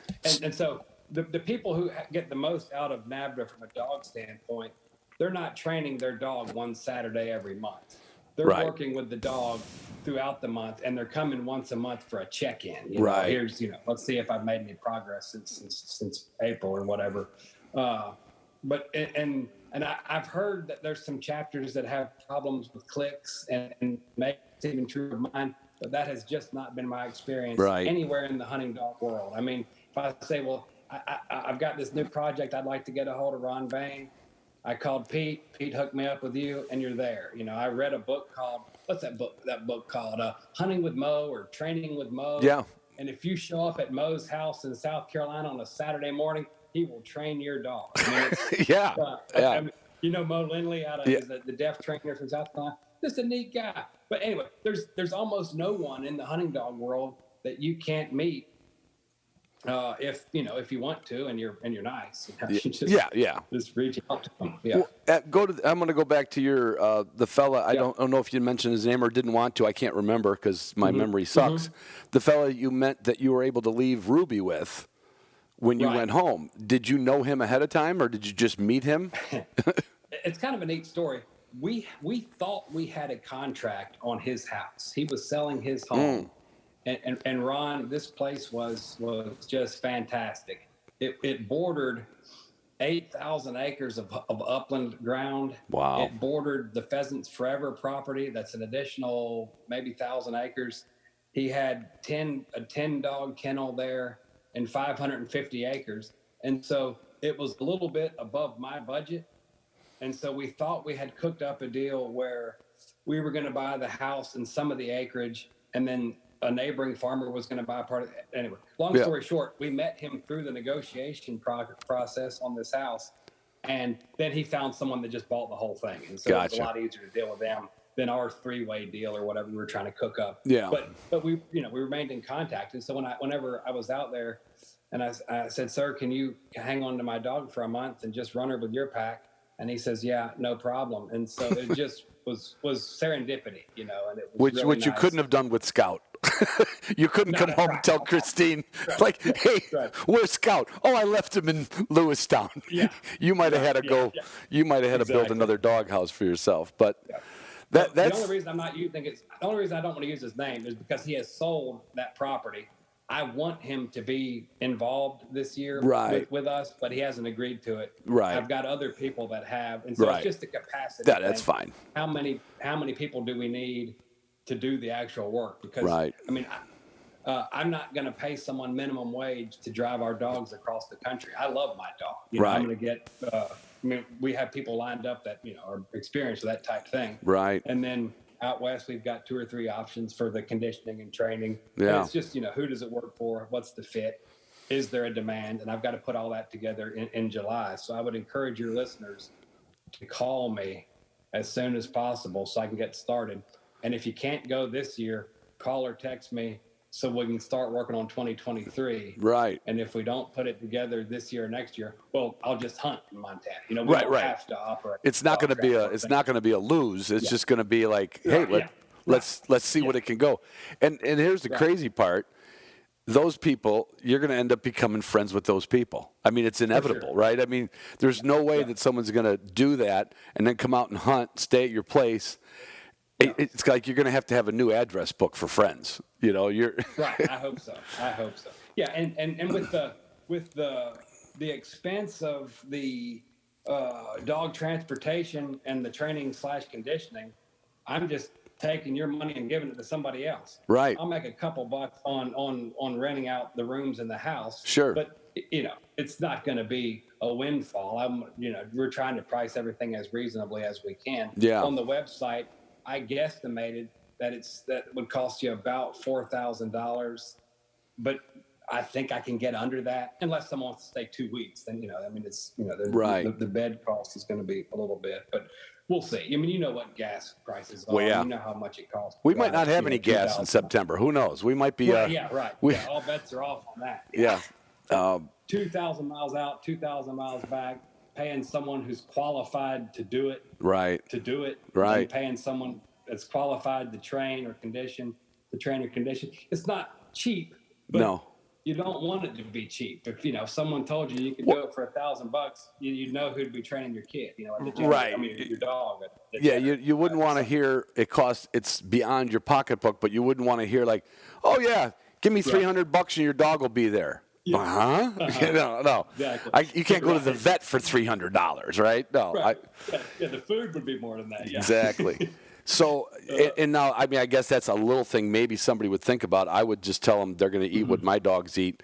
and so the people who get the most out of NAVHDA from a dog standpoint, they're not training their dog one Saturday every month. They're working with the dog throughout the month, and they're coming once a month for a check-in. Here's, let's see if I've made any progress since April or whatever. But I've heard that there's some chapters that have problems with clicks, and maybe it's even true of mine, but that has just not been my experience anywhere in the hunting dog world. I mean, if I say, well, I've got this new project, I'd like to get a hold of Ron Bain. I called Pete. Pete hooked me up with you, and you're there. I read a book called, what's that book called? Hunting with Mo or Training with Mo. Yeah. And if you show up at Mo's house in South Carolina on a Saturday morning, he will train your dog. I mean, Mo Lindley out of the deaf trainer from South Carolina. Just a neat guy. But anyway, there's almost no one in the hunting dog world that you can't meet if you want to and you're nice. Just reach out to them. Yeah. Well, I'm going to go back to your the fella. I don't know if you mentioned his name or didn't want to. I can't remember because my memory sucks. The fella you meant that you were able to leave Ruby with when you went home. Did you know him ahead of time, or did you just meet him? It's kind of a neat story. We thought we had a contract on his house. He was selling his home. And Ron, this place was just fantastic. It bordered 8,000 acres of upland ground. Wow. It bordered the Pheasants Forever property. That's an additional maybe 1,000 acres. He had a 10 dog kennel there and 550 acres. And so it was a little bit above my budget. And so we thought we had cooked up a deal where we were going to buy the house and some of the acreage, and then a neighboring farmer was going to buy part of it. Anyway, long story short, we met him through the negotiation process on this house. And then he found someone that just bought the whole thing. And so it was a lot easier to deal with them than our 3-way deal or whatever we were trying to cook up. Yeah. But we, we remained in contact. And so whenever I was out there and I said, "Sir, can you hang on to my dog for a month and just run her with your pack?" And he says, "Yeah, no problem." And so it just was serendipity, and it was which really you nice. couldn't have done with Scout. You couldn't come home and tell Christine, like, "Hey, where's Scout?" "Oh, I left him in Lewistown." Yeah. You might have had to go. Yeah. You might have had to build another doghouse for yourself. But that's the only reason the only reason I don't want to use his name is because he has sold that property. I want him to be involved this year with us, but he hasn't agreed to it. Right. I've got other people that have, and so it's just the capacity. That's fine. How many people do we need to do the actual work? Because I mean, I'm not going to pay someone minimum wage to drive our dogs across the country. I love my dog. I'm going to get. I mean, we have people lined up that are experienced with that type of thing. Right. And then out west, we've got 2 or 3 options for the conditioning and training. Yeah. And it's just, who does it work for? What's the fit? Is there a demand? And I've got to put all that together in July. So I would encourage your listeners to call me as soon as possible so I can get started. And if you can't go this year, call or text me so we can start working on 2023. Right. And if we don't put it together this year or next year, well, I'll just hunt in Montana. We don't have to operate. It's not going to be a lose. It's just going to be like, hey, let's see what it can go. And here's the crazy part. Those people, you're going to end up becoming friends with those people. I mean, it's inevitable, right? I mean, there's no way that someone's going to do that and then come out and hunt, stay at your place. It's like you're going to have a new address book for friends. You're right. I hope so. Yeah, and with the expense of the dog transportation and the training / conditioning, I'm just taking your money and giving it to somebody else. Right. I'll make a couple bucks on renting out the rooms in the house. Sure. But it's not going to be a windfall. We're trying to price everything as reasonably as we can. Yeah. On the website, I guesstimated that would cost you about $4,000, but I think I can get under that unless someone wants to stay 2 weeks. Then it's the bed cost is going to be a little bit, but we'll see. I mean, what gas prices are. Well, yeah. You know how much it costs. We might not have any gas in September. Who knows? We might be. All bets are off on that. Yeah. 2,000 miles out, 2,000 miles back. Paying someone who's qualified to do it. Right. And paying someone that's qualified to train or condition. It's not cheap. But no. You don't want it to be cheap. If someone told you could do it for $1,000, you know who'd be training your kid. Right. I mean, your dog. You wouldn't want to hear it's beyond your pocketbook, but you wouldn't want to hear like, "Oh yeah, give me $300 and your dog will be there." Yeah. No. Exactly. You can't go to the vet for $300, right? No. Right. The food would be more than that. Yeah. Exactly. So, and now, I mean, I guess that's a little thing maybe somebody would think about. I would just tell them they're going to eat what my dogs eat.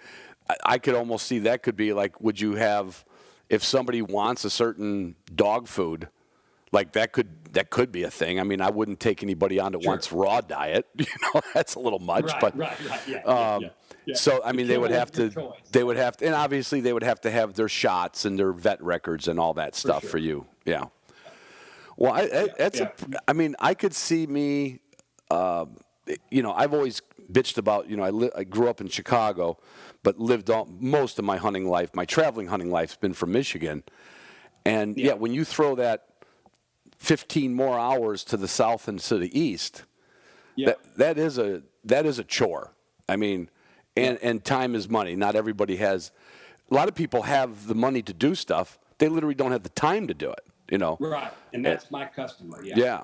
I could almost see that could be like, would you have, if somebody wants a certain dog food, like that could be a thing. I mean, I wouldn't take anybody on that wants raw diet. That's a little much. Right. Yeah. So, I mean, they would have to, and obviously they would have to have their shots and their vet records and all that stuff for you. Yeah. Well, I mean, I could see me, I've always bitched about, I grew up in Chicago, but lived most of my hunting life, my traveling hunting life's been from Michigan. And when you throw that 15 more hours to the south and to the east, that is a chore. I mean, and time is money. Not everybody has. A lot of people have the money to do stuff. They literally don't have the time to do it. Right, and that's my customer. Yeah.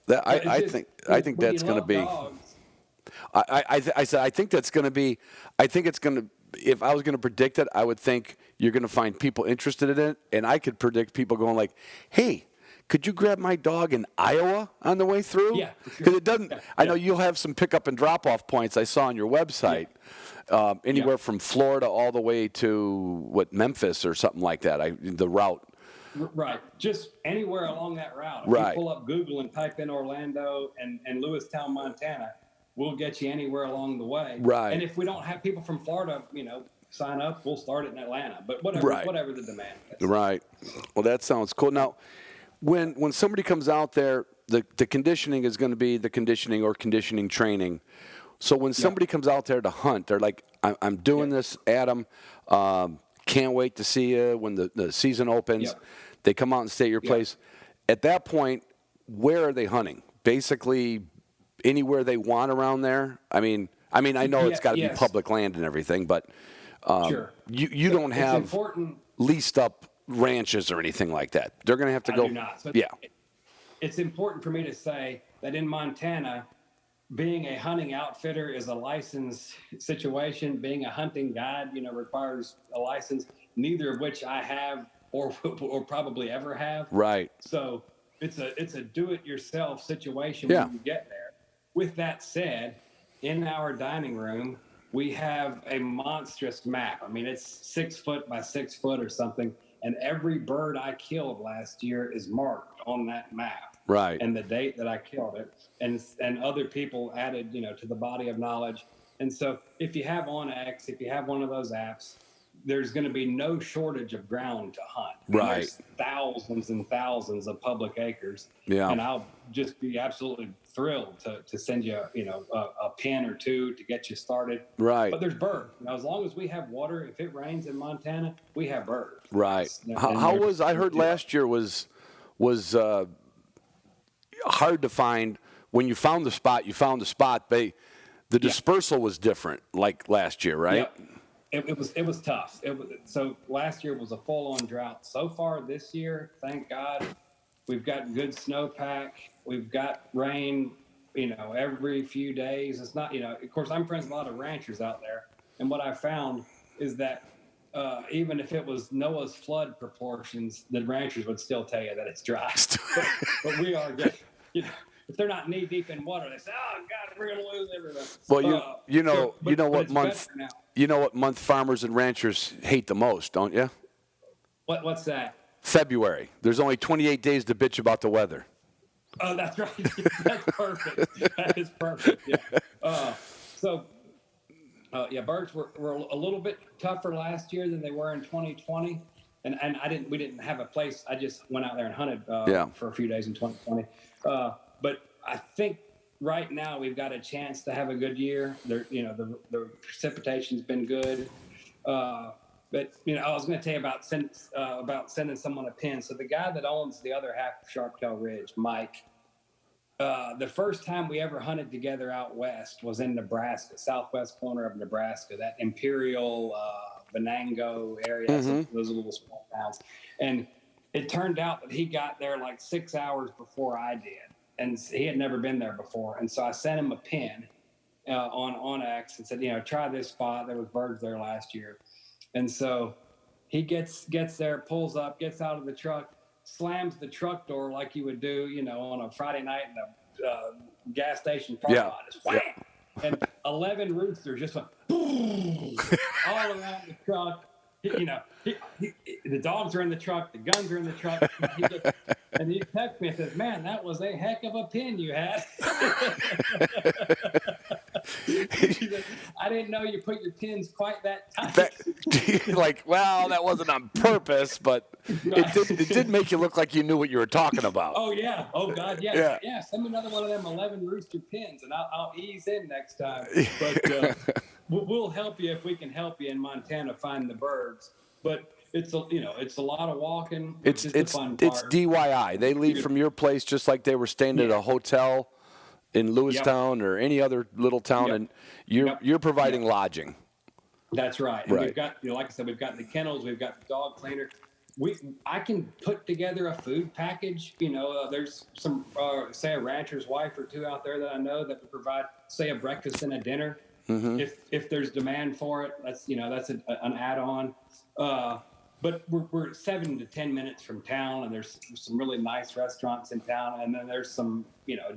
I think that's going to be. I think that's going to be. I think it's going to. If I was going to predict it, I would think you're going to find people interested in it, and I could predict people going like, "Hey, could you grab my dog in Iowa on the way through? Yeah, for sure. Because it doesn't. Yeah, I know yeah. you'll have some pickup and drop off points I saw on your website. Anywhere from Florida all the way to Memphis or something like that. The route. Right. Just anywhere along that route. If Right. you pull up Google and type in Orlando and Lewistown, Montana, we'll get you anywhere along the way. Right. And if we don't have people from Florida, sign up, we'll start it in Atlanta. But whatever the demand is. Right. Well, that sounds cool. Now, when somebody comes out there, the conditioning is going to be the conditioning or conditioning training. So when somebody comes out there to hunt, they're like, I'm doing this, Adam. Can't wait to see you when the season opens. Yep. They come out and stay at your place. At that point, where are they hunting? Basically, anywhere they want around there. I mean, I know it's got to be public land and everything, but Sure. you don't have leased up ranches or anything like that. They're going to have to go. Do not. So yeah. It's important for me to say that in Montana, being a hunting outfitter is a license situation. Being a hunting guide, requires a license, neither of which I have or probably ever have. Right. So it's a do-it-yourself situation Yeah. when you get there. With that said, in our dining room, we have a monstrous map. I mean, it's 6 foot by 6 foot or something, and every bird I killed last year is marked on that map. Right. And the date that I killed it, and other people added, to the body of knowledge. And so if you have OnX, if you have one of those apps, there's going to be no shortage of ground to hunt. Right. There's thousands and thousands of public acres. Yeah. And I'll just be absolutely thrilled to send you, a pin or two to get you started. Right. But there's birds. As long as we have water, if it rains in Montana, we have birds. Right. How was, I heard last year was hard to find. When you found the spot, the dispersal was different like last year, right? Yep. It was tough. So last year was a full-on drought. So far this year, thank God, we've got good snowpack. We've got rain, every few days. It's not, of course, I'm friends with a lot of ranchers out there. And what I found is that even if it was Noah's flood proportions, the ranchers would still tell you that it's dry. but we are just, if they're not knee deep in water, they say, "Oh God, we're going to lose everything." Well, you know what month farmers and ranchers hate the most, don't you? What's that? February. There's only 28 days to bitch about the weather. Oh, that's right. That's perfect. That is perfect. Yeah. Birds were a little bit tougher last year than they were in 2020, and we didn't have a place. I just went out there and hunted for a few days in 2020. But I think right now we've got a chance to have a good year. The precipitation's been good. But I was going to tell you about sending someone a pin. So the guy that owns the other half of Sharptail Ridge, Mike, the first time we ever hunted together out west was in Nebraska, southwest corner of Nebraska, that Imperial, Venango area, those little small towns. And it turned out that he got there like 6 hours before I did, and he had never been there before. And so I sent him a pin on OnX and said, try this spot. There was birds there last year. And so he gets there, pulls up, gets out of the truck, slams the truck door like you would do, on a Friday night in a gas station parking lot. Just wham! And 11 roosters just went boom, all around the truck. The dogs are in the truck, the guns are in the truck. And he texts me and says, "Man, that was a heck of a pin you had." I didn't know you put your pins quite that tight. That wasn't on purpose, but it did make you look like you knew what you were talking about. Oh, yeah. Oh, God, yeah. Yeah, send me another one of them 11 rooster pins, and I'll ease in next time. But we'll help you if we can help you in Montana find the birds. But it's a lot of walking. It's the fun part. It's DIY. They leave from your place just like they were staying at a hotel in Lewistown or any other little town, and you're providing lodging. That's right. And we've got, like I said, we've got the kennels, we've got the dog cleaner. I can put together a food package. There's some, say, a rancher's wife or two out there that I know that would provide, say, a breakfast and a dinner. If there's demand for it, that's an add-on. but we're 7 to 10 minutes from town, and there's some really nice restaurants in town, and then there's some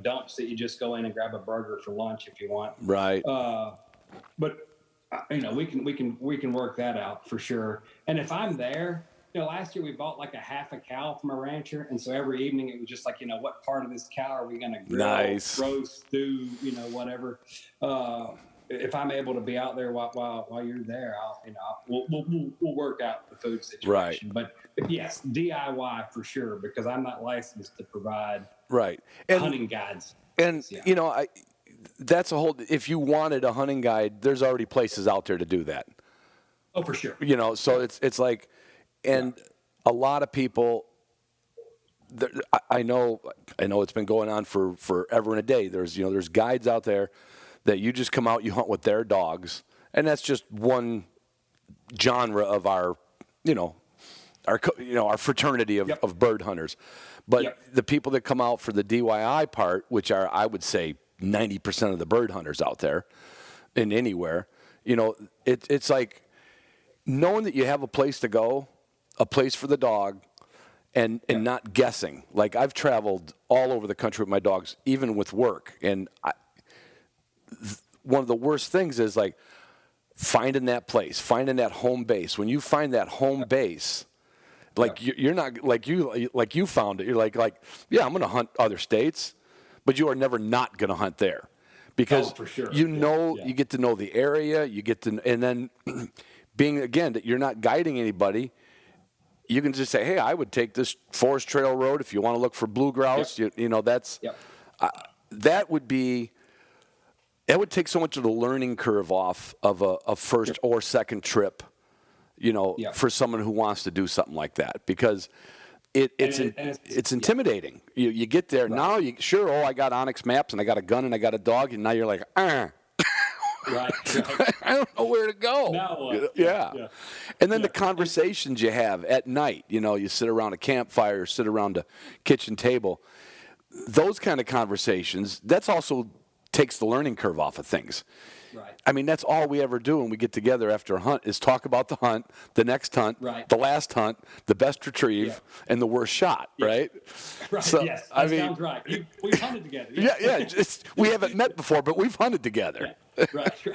dumps that you just go in and grab a burger for lunch if you want. Right. But we can work that out for sure. And if I'm there, last year we bought like a half a cow from a rancher, and so every evening it was just like, what part of this cow are we going to grill, Nice. roast, stew, whatever. If I'm able to be out there while you're there, we'll work out the food situation. Right. But yes, DIY for sure, because I'm not licensed to provide hunting guides. And that's a whole. If you wanted a hunting guide, there's already places out there to do that. Oh, for sure. So it's like, and a lot of people. I know it's been going on for forever and a day. There's guides out there that you just come out, you hunt with their dogs, and that's just one genre of our fraternity of bird hunters. But the people that come out for the DIY part, which are, I would say, 90% of the bird hunters out there in anywhere, it's like knowing that you have a place to go, a place for the dog, and not guessing. Like, I've traveled all over the country with my dogs, even with work, and one of the worst things is like finding that place, finding that home base. When you find that home base, like you're not like you found it. You're like, yeah, I'm going to hunt other states, but you are never not going to hunt there, because for sure. You get to know the area, and then being again that you're not guiding anybody, you can just say, hey, I would take this forest trail road if you want to look for blue grouse. That's that would be. That would take so much of the learning curve off of a first or second trip, for someone who wants to do something like that, because it's intimidating. You get there now. I got Onyx maps and I got a gun and I got a dog, and now you're like, Right. I don't know where to go. Now what? Yeah. And then the conversations you have at night. You sit around a campfire, sit around a kitchen table. Those kind of conversations. That's also takes the learning curve off of things. Right. I mean, that's all we ever do when we get together after a hunt is talk about the hunt, the next hunt, the last hunt, the best retrieve, and the worst shot, right? Right, so, yes. That sounds right. We've hunted together. Yeah. We haven't met before, but we've hunted together. Yeah. Right.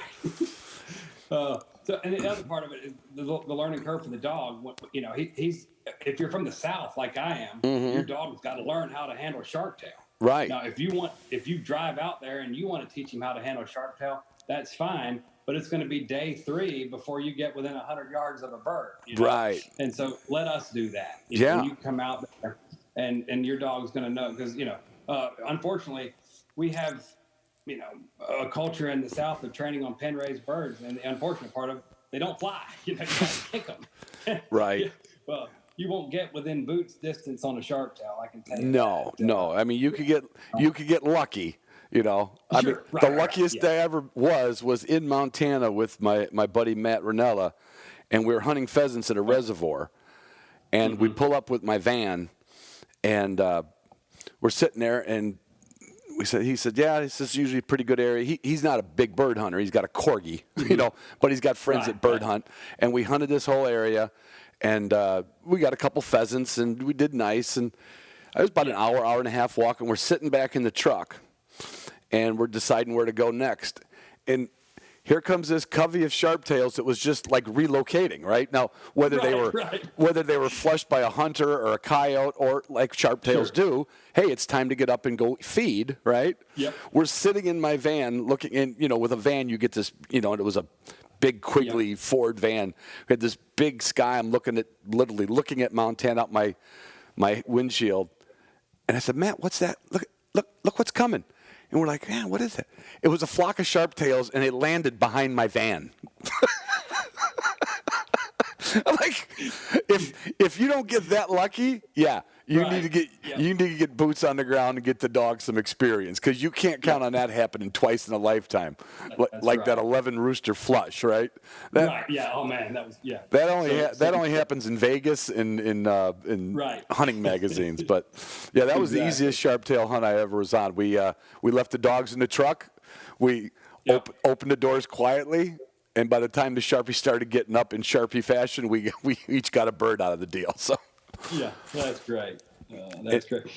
And the other part of it is the learning curve for the dog. He's if you're from the South like I am, your dog's got to learn how to handle sharptail. Right. Now, if you drive out there and you want to teach him how to handle sharptail, that's fine. But it's going to be day 3 before you get within 100 yards of a bird. Right. And so let us do that. When you come out there and your dog's going to know, because unfortunately we have a culture in the South of training on pen raised birds, and the unfortunate part of it, they don't fly. You got to kick them. Right. Well, you won't get within boots distance on a sharptail, I can tell you. No. I mean, you could get lucky. The luckiest day I ever was in Montana with my buddy Matt Ranella, and we were hunting pheasants at a reservoir, and we pull up with my van, and we're sitting there, and he said, this is usually a pretty good area. He's not a big bird hunter. He's got a corgi, but he's got friends that bird hunt, and we hunted this whole area. And we got a couple pheasants, and we did nice. And I was about an hour and a half walk, and we're sitting back in the truck, and we're deciding where to go next. And here comes this covey of sharptails that was just like relocating. Right now, whether they were flushed by a hunter or a coyote or like sharptails do, hey, it's time to get up and go feed. Right? Yep. We're sitting in my van, looking in. With a van, you get this. And it was a big Quigley Ford van. We had this big sky. I'm literally looking at Montana out my windshield, and I said, Matt, what's that? Look what's coming. And we're like, man, what is it? It was a flock of sharptails, and it landed behind my van. I'm like, if you don't get that lucky, you need to get boots on the ground and get the dog some experience, because you can't count on that happening twice in a lifetime, like that 11 rooster flush, right? Oh man, that only happens in Vegas in hunting magazines, but that was the easiest sharptail hunt I ever was on. We left the dogs in the truck, we opened the doors quietly, And by the time the Sharpie started getting up in Sharpie fashion, we each got a bird out of the deal. So Yeah, that's great. That's great.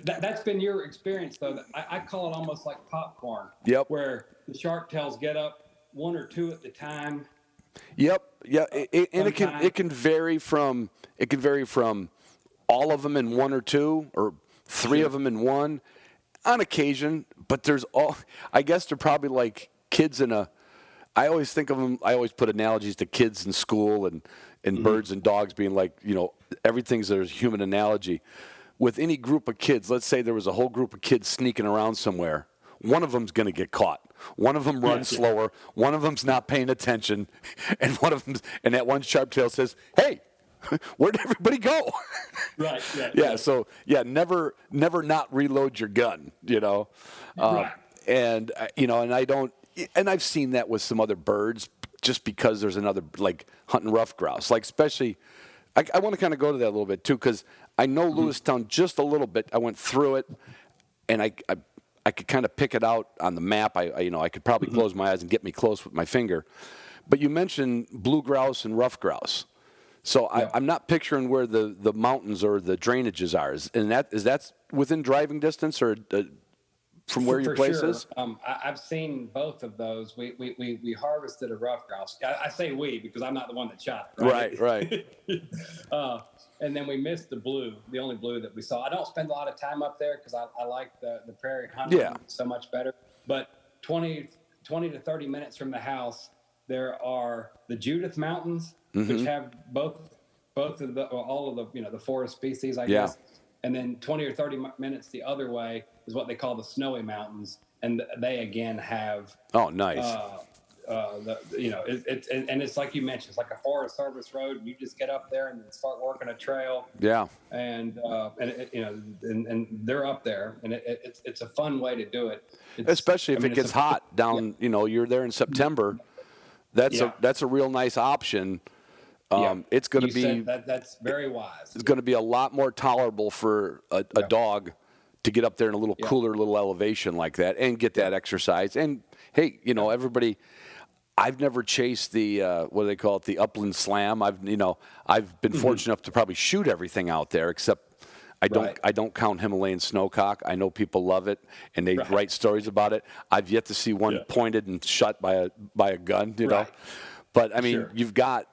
That's been your experience, though. I call it almost like popcorn. Yep. Where the sharptails get up one or two at the time. Yep. Yeah. And Sometimes. it can vary from all of them in one or two, or three Sure. of them in one, on occasion. But I guess they're probably like kids in a. I always think of them. I always put analogies to kids in school and birds and dogs being like, everything's a human analogy. With any group of kids, let's say there was a whole group of kids sneaking around somewhere. One of them's going to get caught. One of them runs slower. One of them's not paying attention, and that one sharptail says, "Hey, where'd everybody go?" Right. Yeah. So never not reload your gun. Right. And and I've seen that with some other birds, just because there's another, like hunting rough grouse, like especially. I want to kind of go to that a little bit too, because I know Lewistown just a little bit. I went through it, and I could kind of pick it out on the map. I could probably close my eyes and get me close with my finger. But you mentioned blue grouse and rough grouse. So I'm not picturing where the mountains or the drainages are. Is that within driving distance, or from where your place is? I've seen both of those. We harvested a rough grouse. I say we because I'm not the one that shot it. Right. And then we missed the blue, the only blue that we saw. I don't spend a lot of time up there because I like the prairie hunting so much better. But 20 to 30 minutes from the house, there are the Judith Mountains, which have all of the forest species, I guess. And then 20 or 30 minutes the other way is what they call the Snowy Mountains, and they again have. Oh, nice. It's like you mentioned, it's like a Forest Service road. You just get up there and start working a trail. Yeah. And they're up there, and it's a fun way to do it. Especially if it gets hot down. You're there in September. That's a real nice option. It's going to be that's very wise. It's going to be a lot more tolerable for a dog to get up there in a little cooler little elevation like that and get that exercise. And hey, everybody. I've never chased the what do they call it, the upland slam. I've been fortunate enough to probably shoot everything out there, except I don't count Himalayan snowcock. I know people love it and they write stories about it. I've yet to see one pointed and shot by a gun. But I mean, you've got.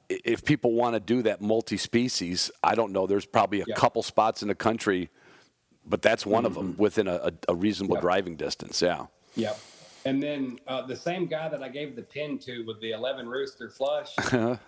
If people want to do that multi-species, I don't know. There's probably a couple spots in the country, but that's one of them within a reasonable driving distance. Yeah. Yep. And then the same guy that I gave the pin to with the 11 rooster flush,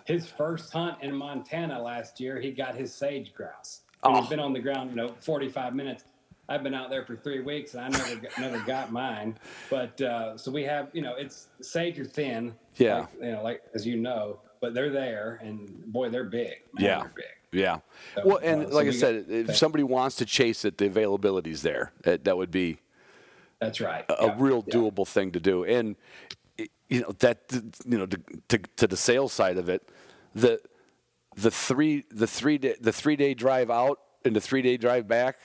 his first hunt in Montana last year, he got his sage grouse. And he's been on the ground, 45 minutes. I've been out there for 3 weeks, and I never got mine. But so we have, it's sage are thin. Yeah. Like as you know. But they're there, and boy, they're big. They're big. Yeah. So, well, and like I said, if somebody wants to chase it, the availability's there. That would be. That's right. A real doable thing to do, and to the sales side of it, the 3 day drive out and the 3 day drive back,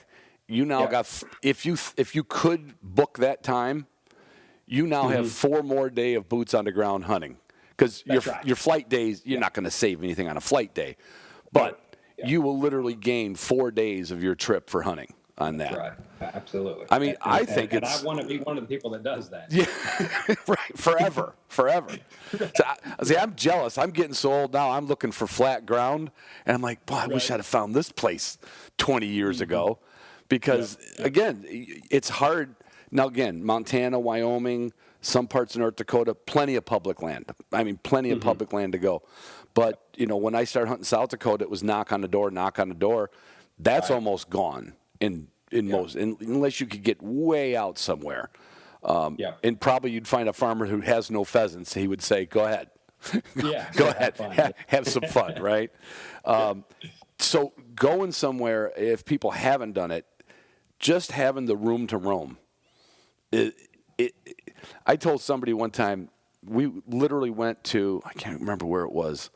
you now got if you could book that time, you now have 4 more days of boots on the ground hunting. Because your flight days, you're not going to save anything on a flight day. But you will literally gain 4 days of your trip for hunting on that. Right, absolutely. I mean, I think I want to be one of the people that does that. Yeah, right, forever. So, I'm jealous. I'm getting so old now, I'm looking for flat ground. And I'm like, boy, I wish I'd have found this place 20 years ago. Because, again, it's hard. Now, again, Montana, Wyoming, some parts of North Dakota, plenty of public land. I mean, plenty of public land to go. But, when I started hunting South Dakota, it was knock on the door. That's almost gone in most, unless you could get way out somewhere. And probably you'd find a farmer who has no pheasants. He would say, go ahead. Go ahead. Have some fun, right? So going somewhere, if people haven't done it, just having the room to roam. I told somebody one time, we literally went to, I can't remember where it was.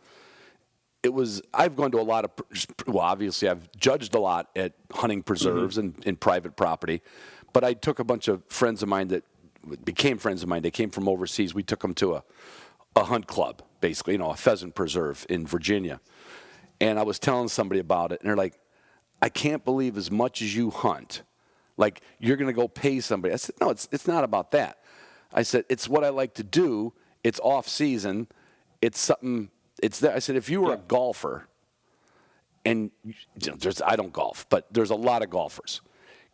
I've gone to a lot of, obviously I've judged a lot at hunting preserves and in private property, but I took a bunch of friends of mine that became friends of mine. They came from overseas. We took them to a hunt club, basically, a pheasant preserve in Virginia. And I was telling somebody about it, and they're like, I can't believe as much as you hunt, like you're going to go pay somebody. I said, no, it's not about that. I said, it's what I like to do. It's off season. It's something, it's there. I said, if you were a golfer, and I don't golf, but there's a lot of golfers.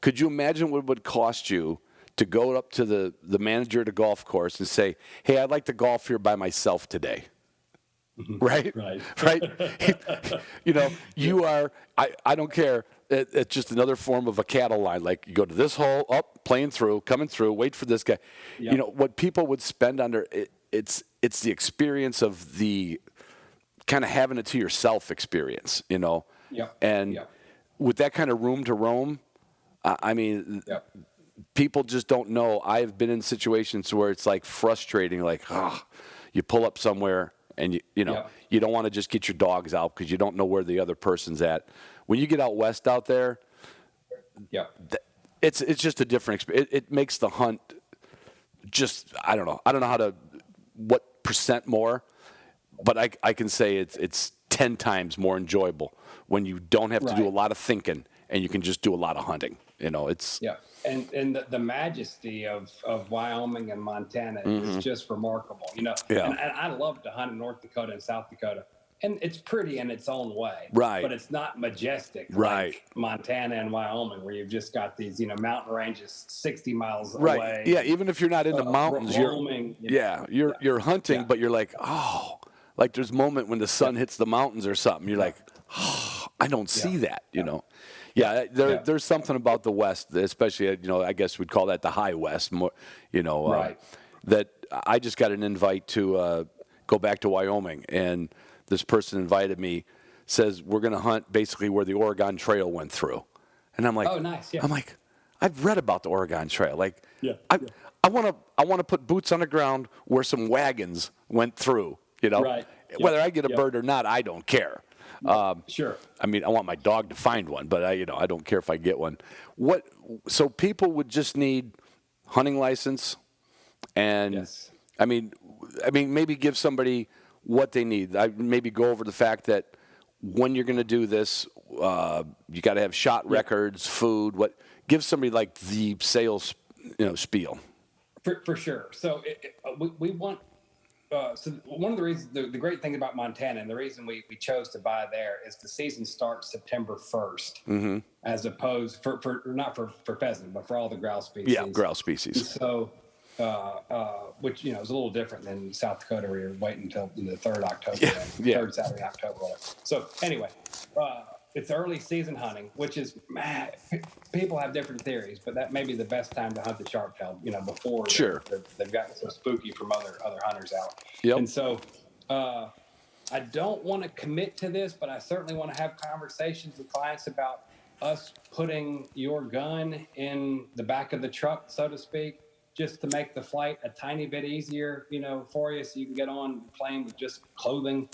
Could you imagine what it would cost you to go up to the manager at a golf course and say, hey, I'd like to golf here by myself today? Right? Right. You are, I don't care. It's just another form of a cattle line. Like you go to this hole, up, playing through, coming through, wait for this guy. Yep. What people would spend under it's the experience of the kind of having it to yourself experience, Yep. And Yep. with that kind of room to roam, I mean, Yep. people just don't know. I've been in situations where it's like frustrating, like, you pull up somewhere and you don't want to just get your dogs out because you don't know where the other person's at. When you get out west out there, it's just a different experience. It makes the hunt just, I don't know what percent more, but I can say it's 10 times more enjoyable when you don't have to do a lot of thinking and you can just do a lot of hunting. It's and the majesty of Wyoming and Montana is just remarkable. And I love to hunt in North Dakota and South Dakota, and it's pretty in its own way, right? But it's not majestic, right? Like Montana and Wyoming, where you've just got these mountain ranges 60 miles right. away. Yeah, even if you're not in the mountains, you're hunting, but you're like, like there's a moment when the sun hits the mountains or something. You're like, I don't see that, there's something about the West, especially, I guess we'd call that the high West, more, that I just got an invite to go back to Wyoming, and this person invited me, says we're going to hunt basically where the Oregon Trail went through. And I'm like, oh, nice. Yeah. I'm like, I've read about the Oregon Trail. Like, I want to put boots on the ground where some wagons went through, Right. Whether I get a bird or not, I don't care. Sure. I mean, I want my dog to find one, but I don't care if I get one. So people would just need hunting license, and I mean, maybe give somebody what they need. I maybe go over the fact that when you're going to do this, you got to have shot records, food. Give somebody like the sales, spiel. For sure. So we want. So one of the reasons, the great thing about Montana, and the reason we chose to buy there, is the season starts September 1st, as opposed for not for pheasant, but for all the grouse species. Yeah, grouse species. So, which is a little different than South Dakota, where you're waiting until the 3rd October, third Saturday in October. So anyway, it's early season hunting, which is people have different theories, but that may be the best time to hunt the sharptail. Before they've gotten so spooky from other hunters out. Yep. And so I don't want to commit to this, but I certainly want to have conversations with clients about us putting your gun in the back of the truck, so to speak, just to make the flight a tiny bit easier, for you, so you can get on the plane with just clothing.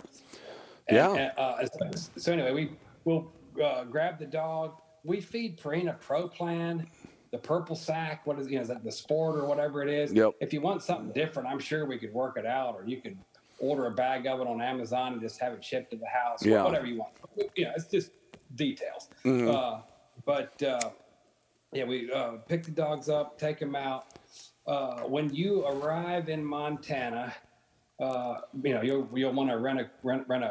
So anyway, we'll grab the dog. We feed Purina Pro Plan, the purple sack. What is that the Sport or whatever it is? Yep. If you want something different, I'm sure we could work it out, or you could order a bag of it on Amazon and just have it shipped to the house. Yeah. Whatever you want. It's just details. We pick the dogs up, take them out. When you arrive in Montana, you'll want to rent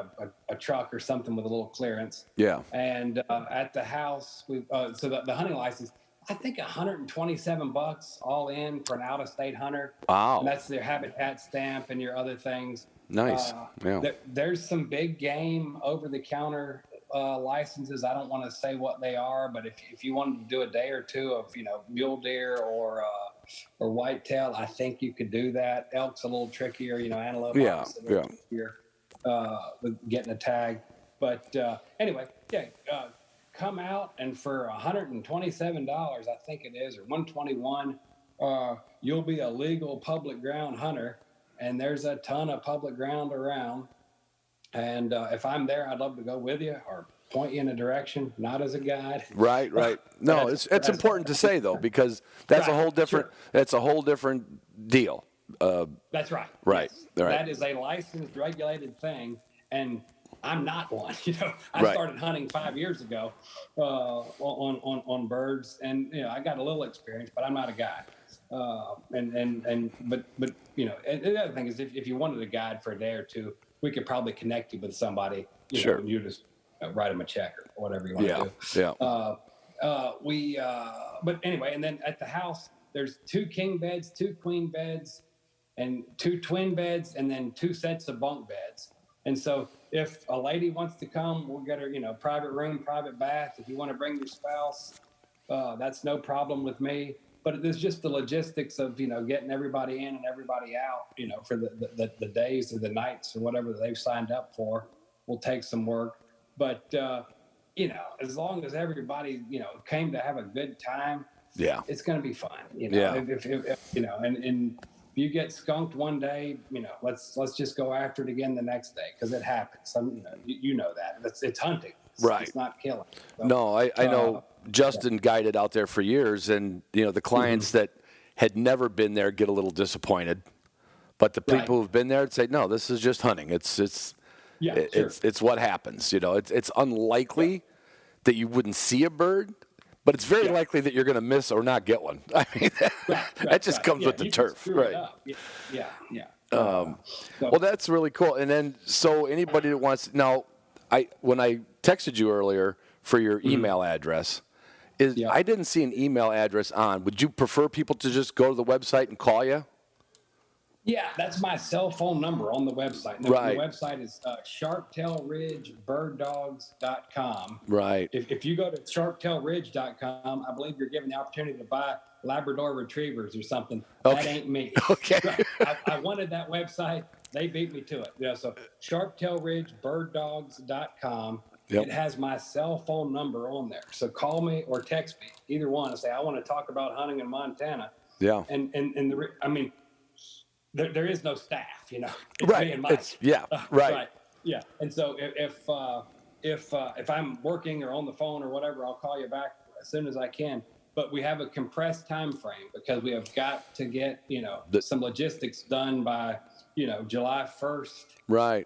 a truck or something with a little clearance. Yeah. And at the house, so the hunting license, I think $127 all in for an out-of-state hunter. Wow. And that's their habitat stamp and your other things. Nice. There's some big game over-the-counter licenses. I don't want to say what they are, but if you wanted to do a day or two of mule deer or whitetail, I think you could do that. Elk's a little trickier, antelope. Trickier, with getting a tag. But anyway, come out, and for $127, I think it is, or $121, you'll be a legal public ground hunter, and there's a ton of public ground around. And if I'm there, I'd love to go with you or point you in a direction, not as a guide. Right. No, it's important to say though, because that's a whole different deal. That's right. Right. Yes. Right. That is a licensed, regulated thing, and I'm not one. I Right. started hunting 5 years ago on birds, and I got a little experience, but I'm not a guide. But and the other thing is, if you wanted a guide for a day or two, we could probably connect you with somebody. Sure. And you just write them a check or whatever you want to do. Yeah. But anyway, and then at the house, there's 2 king beds, 2 queen beds, and 2 twin beds, and then 2 sets of bunk beds. And so if a lady wants to come, we'll get her, private room, private bath. If you want to bring your spouse, that's no problem with me. But there's just the logistics of, getting everybody in and everybody out, for the days or the nights or whatever they've signed up for will take some work. But, as long as everybody, came to have a good time, Yeah. it's going to be fun. Yeah. If and if you get skunked one day, let's just go after it again the next day, because it happens. You know that it's hunting. Right. It's not killing. So, No, I know Justin guided out there for years, and the clients that had never been there get a little disappointed, but the people who've been there would say, no, this is just hunting. It's what happens. It's unlikely that you wouldn't see a bird, but it's very likely that you're going to miss or not get one. I mean, that just comes with the turf, right? Yeah. Well, that's really cool. And then, so anybody that wants now, when I texted you earlier for your email address, I didn't see an email address on. Would you prefer people to just go to the website and call you? Yeah, that's my cell phone number on the website. The website is sharptailridgebirddogs.com. Right. If you go to sharptailridge.com, I believe you're given the opportunity to buy Labrador Retrievers or something. Okay. That ain't me. Okay. I wanted that website. They beat me to it. So sharptailridgebirddogs.com. Yep. It has my cell phone number on there. So call me or text me, either one, and say, I want to talk about hunting in Montana. Yeah. There is no staff, It's right. me and Mike. Right. Yeah. And so if I'm working or on the phone or whatever, I'll call you back as soon as I can. But we have a compressed time frame because we have got to get some logistics done by July 1st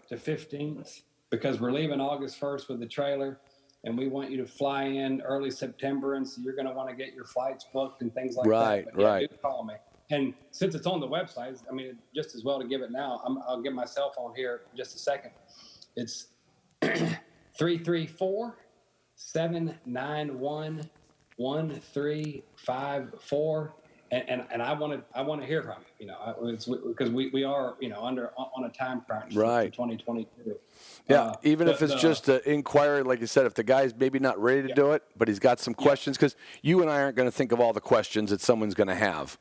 to 15th, because we're leaving August 1st with the trailer, and we want you to fly in early September, and so you're going to want to get your flights booked and things like that. But do call me. And since it's on the website, just as well to give it now. I'll give my cell phone here in just a second. It's 334-791-1354. And I want to hear from you, because we are on a time crunch for 2022. Yeah, even if it's just an inquiry, like you said, if the guy's maybe not ready to do it, but he's got some questions, because you and I aren't going to think of all the questions that someone's going to have.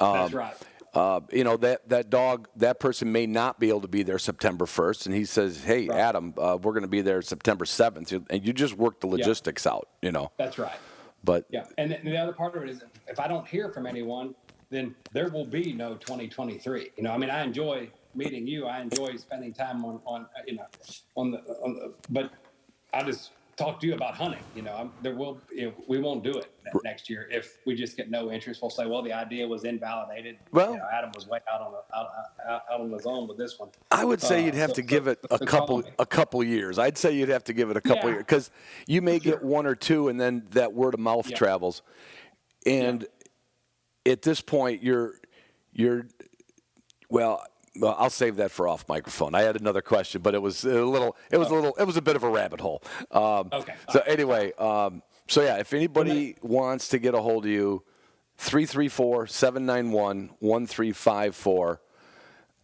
That's right. That dog, that person may not be able to be there September 1st, and he says, hey, Adam, we're going to be there September 7th, and you just work the logistics out, That's right. But and the other part of it is, if I don't hear from anyone, then there will be no 2023. I enjoy meeting you. I enjoy spending time on but I just talk to you about hunting. We won't do it next year if we just get no interest. We'll say, well, the idea was invalidated. Well, Adam was way out on his own with this one. I would say you'd have to give it a couple years. I'd say you'd have to give it a couple years, because you may get one or two, and then that word of mouth travels. And at this point, you're well, I'll save that for off microphone. I had another question, but it was a bit of a rabbit hole. Okay. So anyway, if anybody wants to get a hold of you, 334-791-1354,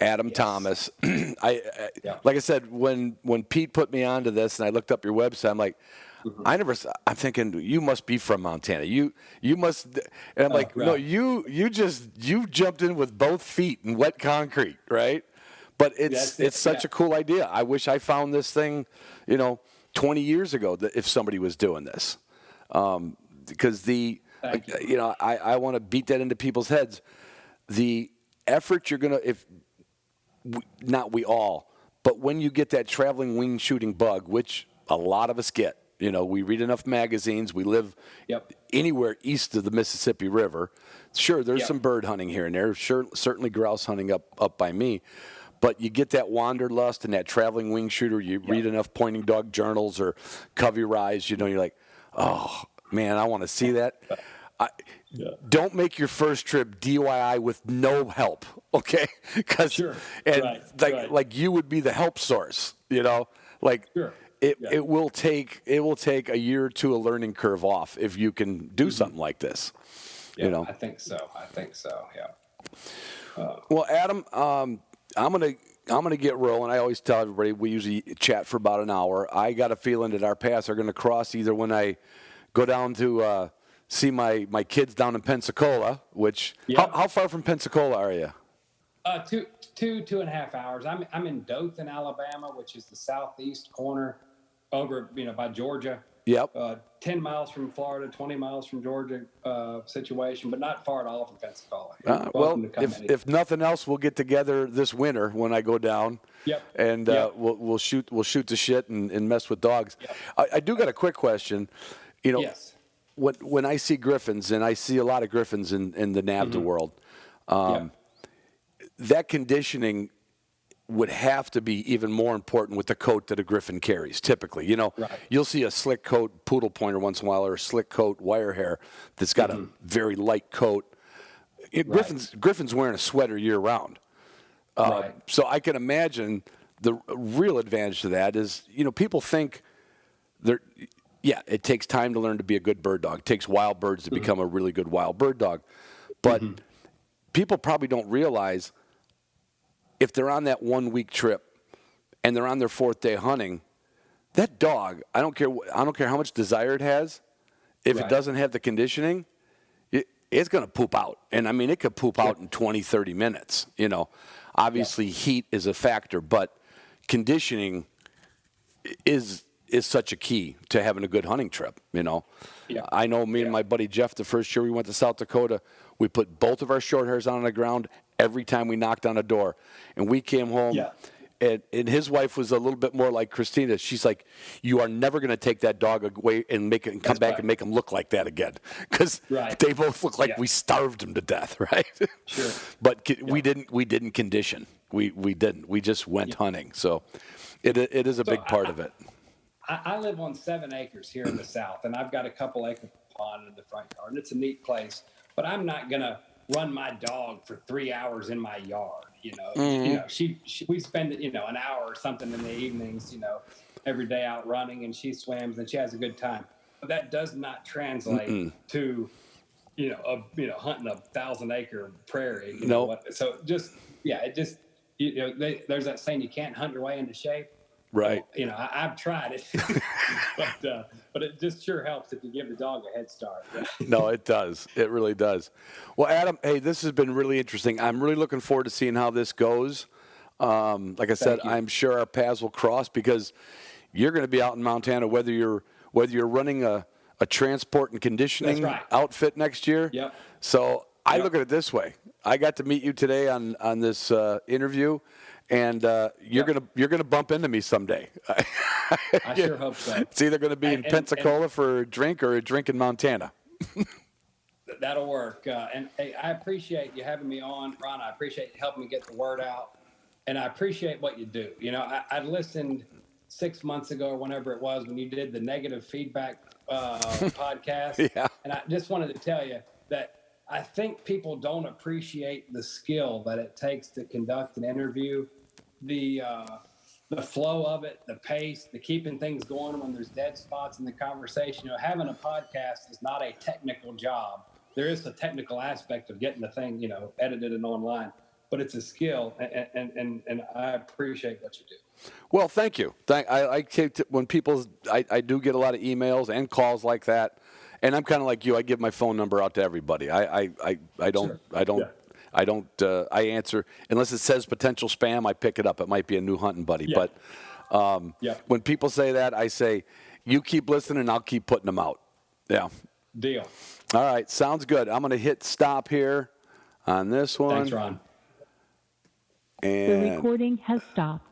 Adam Thomas. Like I said, when Pete put me onto this and I looked up your website, I'm like, I'm thinking you must be from Montana. You must, and I'm like, no, you jumped in with both feet in wet concrete, right? But it's such a cool idea. I wish I found this thing, 20 years ago, that if somebody was doing this, because I want to beat that into people's heads. The effort you're gonna, not we all, but when you get that traveling wing shooting bug, which a lot of us get, You know, we read enough magazines. We live Yep. anywhere east of the Mississippi River. Sure, there's Yep. some bird hunting here and there. Sure, certainly grouse hunting up by me. But you get that wanderlust and that traveling wing shooter. You read enough pointing dog journals or Covey Rise. You know, you're like, oh man, I want to see that. Don't make your first trip DIY with no help, okay? Because Sure. like you would be the help source, you know. Like Sure. it will take a year or two a learning curve off if you can do something like this. Yeah, You know. I think so. Yeah. Well, Adam, I'm gonna get rolling. I always tell everybody we usually chat for about an hour. I got a feeling that our paths are going to cross either when I go down to see my kids down in Pensacola. Which how far from Pensacola are you? 2.5 hours. I'm in Dothan, Alabama, which is the southeast corner over, by Georgia. Yep. 10 miles from Florida, 20 miles from Georgia situation, but not far at all from Pensacola. Well, if nothing else, we'll get together this winter when I go down. Yep. And we'll shoot the shit and mess with dogs. Yep. I do got a quick question. You know, Yes. when I see griffins, and I see a lot of griffins in the NAVHDA world, that conditioning would have to be even more important with the coat that a griffin carries. Typically, you'll see a slick coat poodle pointer once in a while, or a slick coat wire hair that's got a very light coat. Griffin's wearing a sweater year round. So I can imagine the real advantage to that is, people think it takes time to learn to be a good bird dog. It takes wild birds to become a really good wild bird dog. But people probably don't realize if they're on that 1 week trip and they're on their 4th day hunting, that dog, I don't care how much desire it has, if it doesn't have the conditioning, it's going to poop out. And I mean, it could poop out in 20, 30 minutes, Obviously heat is a factor, but conditioning is such a key to having a good hunting trip, I know me and my buddy Jeff, the first year we went to South Dakota, we put both of our short hairs on the ground every time we knocked on a door. And we came home, and his wife was a little bit more like Christina. She's like, you are never going to take that dog away and come back and make him look like that again. Because they both look like we starved him to death, right? Sure. But we didn't condition. We didn't. We just went hunting. So it is a big part of it. I live on 7 acres here in the South, and I've got a couple acre pond in the front yard, and it's a neat place. But I'm not gonna run my dog for 3 hours in my yard. We spend an hour or something in the evenings, every day out running, and she swims and she has a good time. But that does not translate to hunting a 1,000-acre prairie. So there's that saying, you can't hunt your way into shape. Right. Well, I've tried it, but it just sure helps if you give the dog a head start. No, it does. It really does. Well, Adam, hey, this has been really interesting. I'm really looking forward to seeing how this goes. Like I said, I'm sure our paths will cross because you're going to be out in Montana, whether you're running a transport and conditioning outfit next year. Yep. So I look at it this way. I got to meet you today on this interview. And you're gonna bump into me someday. I sure hope so. It's either going to be in Pensacola for a drink or a drink in Montana. That'll work. And hey, I appreciate you having me on, Ron. I appreciate you helping me get the word out, and I appreciate what you do. I listened 6 months ago or whenever it was when you did the negative feedback podcast, and I just wanted to tell you that I think people don't appreciate the skill that it takes to conduct an interview. The flow of it, the pace, the keeping things going when there's dead spots in the conversation. Having a podcast is not a technical job. There is a technical aspect of getting the thing, edited and online, but it's a skill, and I appreciate what you do. Well, thank you. When I do get a lot of emails and calls like that, and I'm kind of like you. I give my phone number out to everybody. I answer unless it says potential spam. I pick it up. It might be a new hunting buddy. But when people say that, I say, you keep listening, and I'll keep putting them out. Yeah. Deal. All right. Sounds good. I'm going to hit stop here on this one. Thanks, Ron. And the recording has stopped.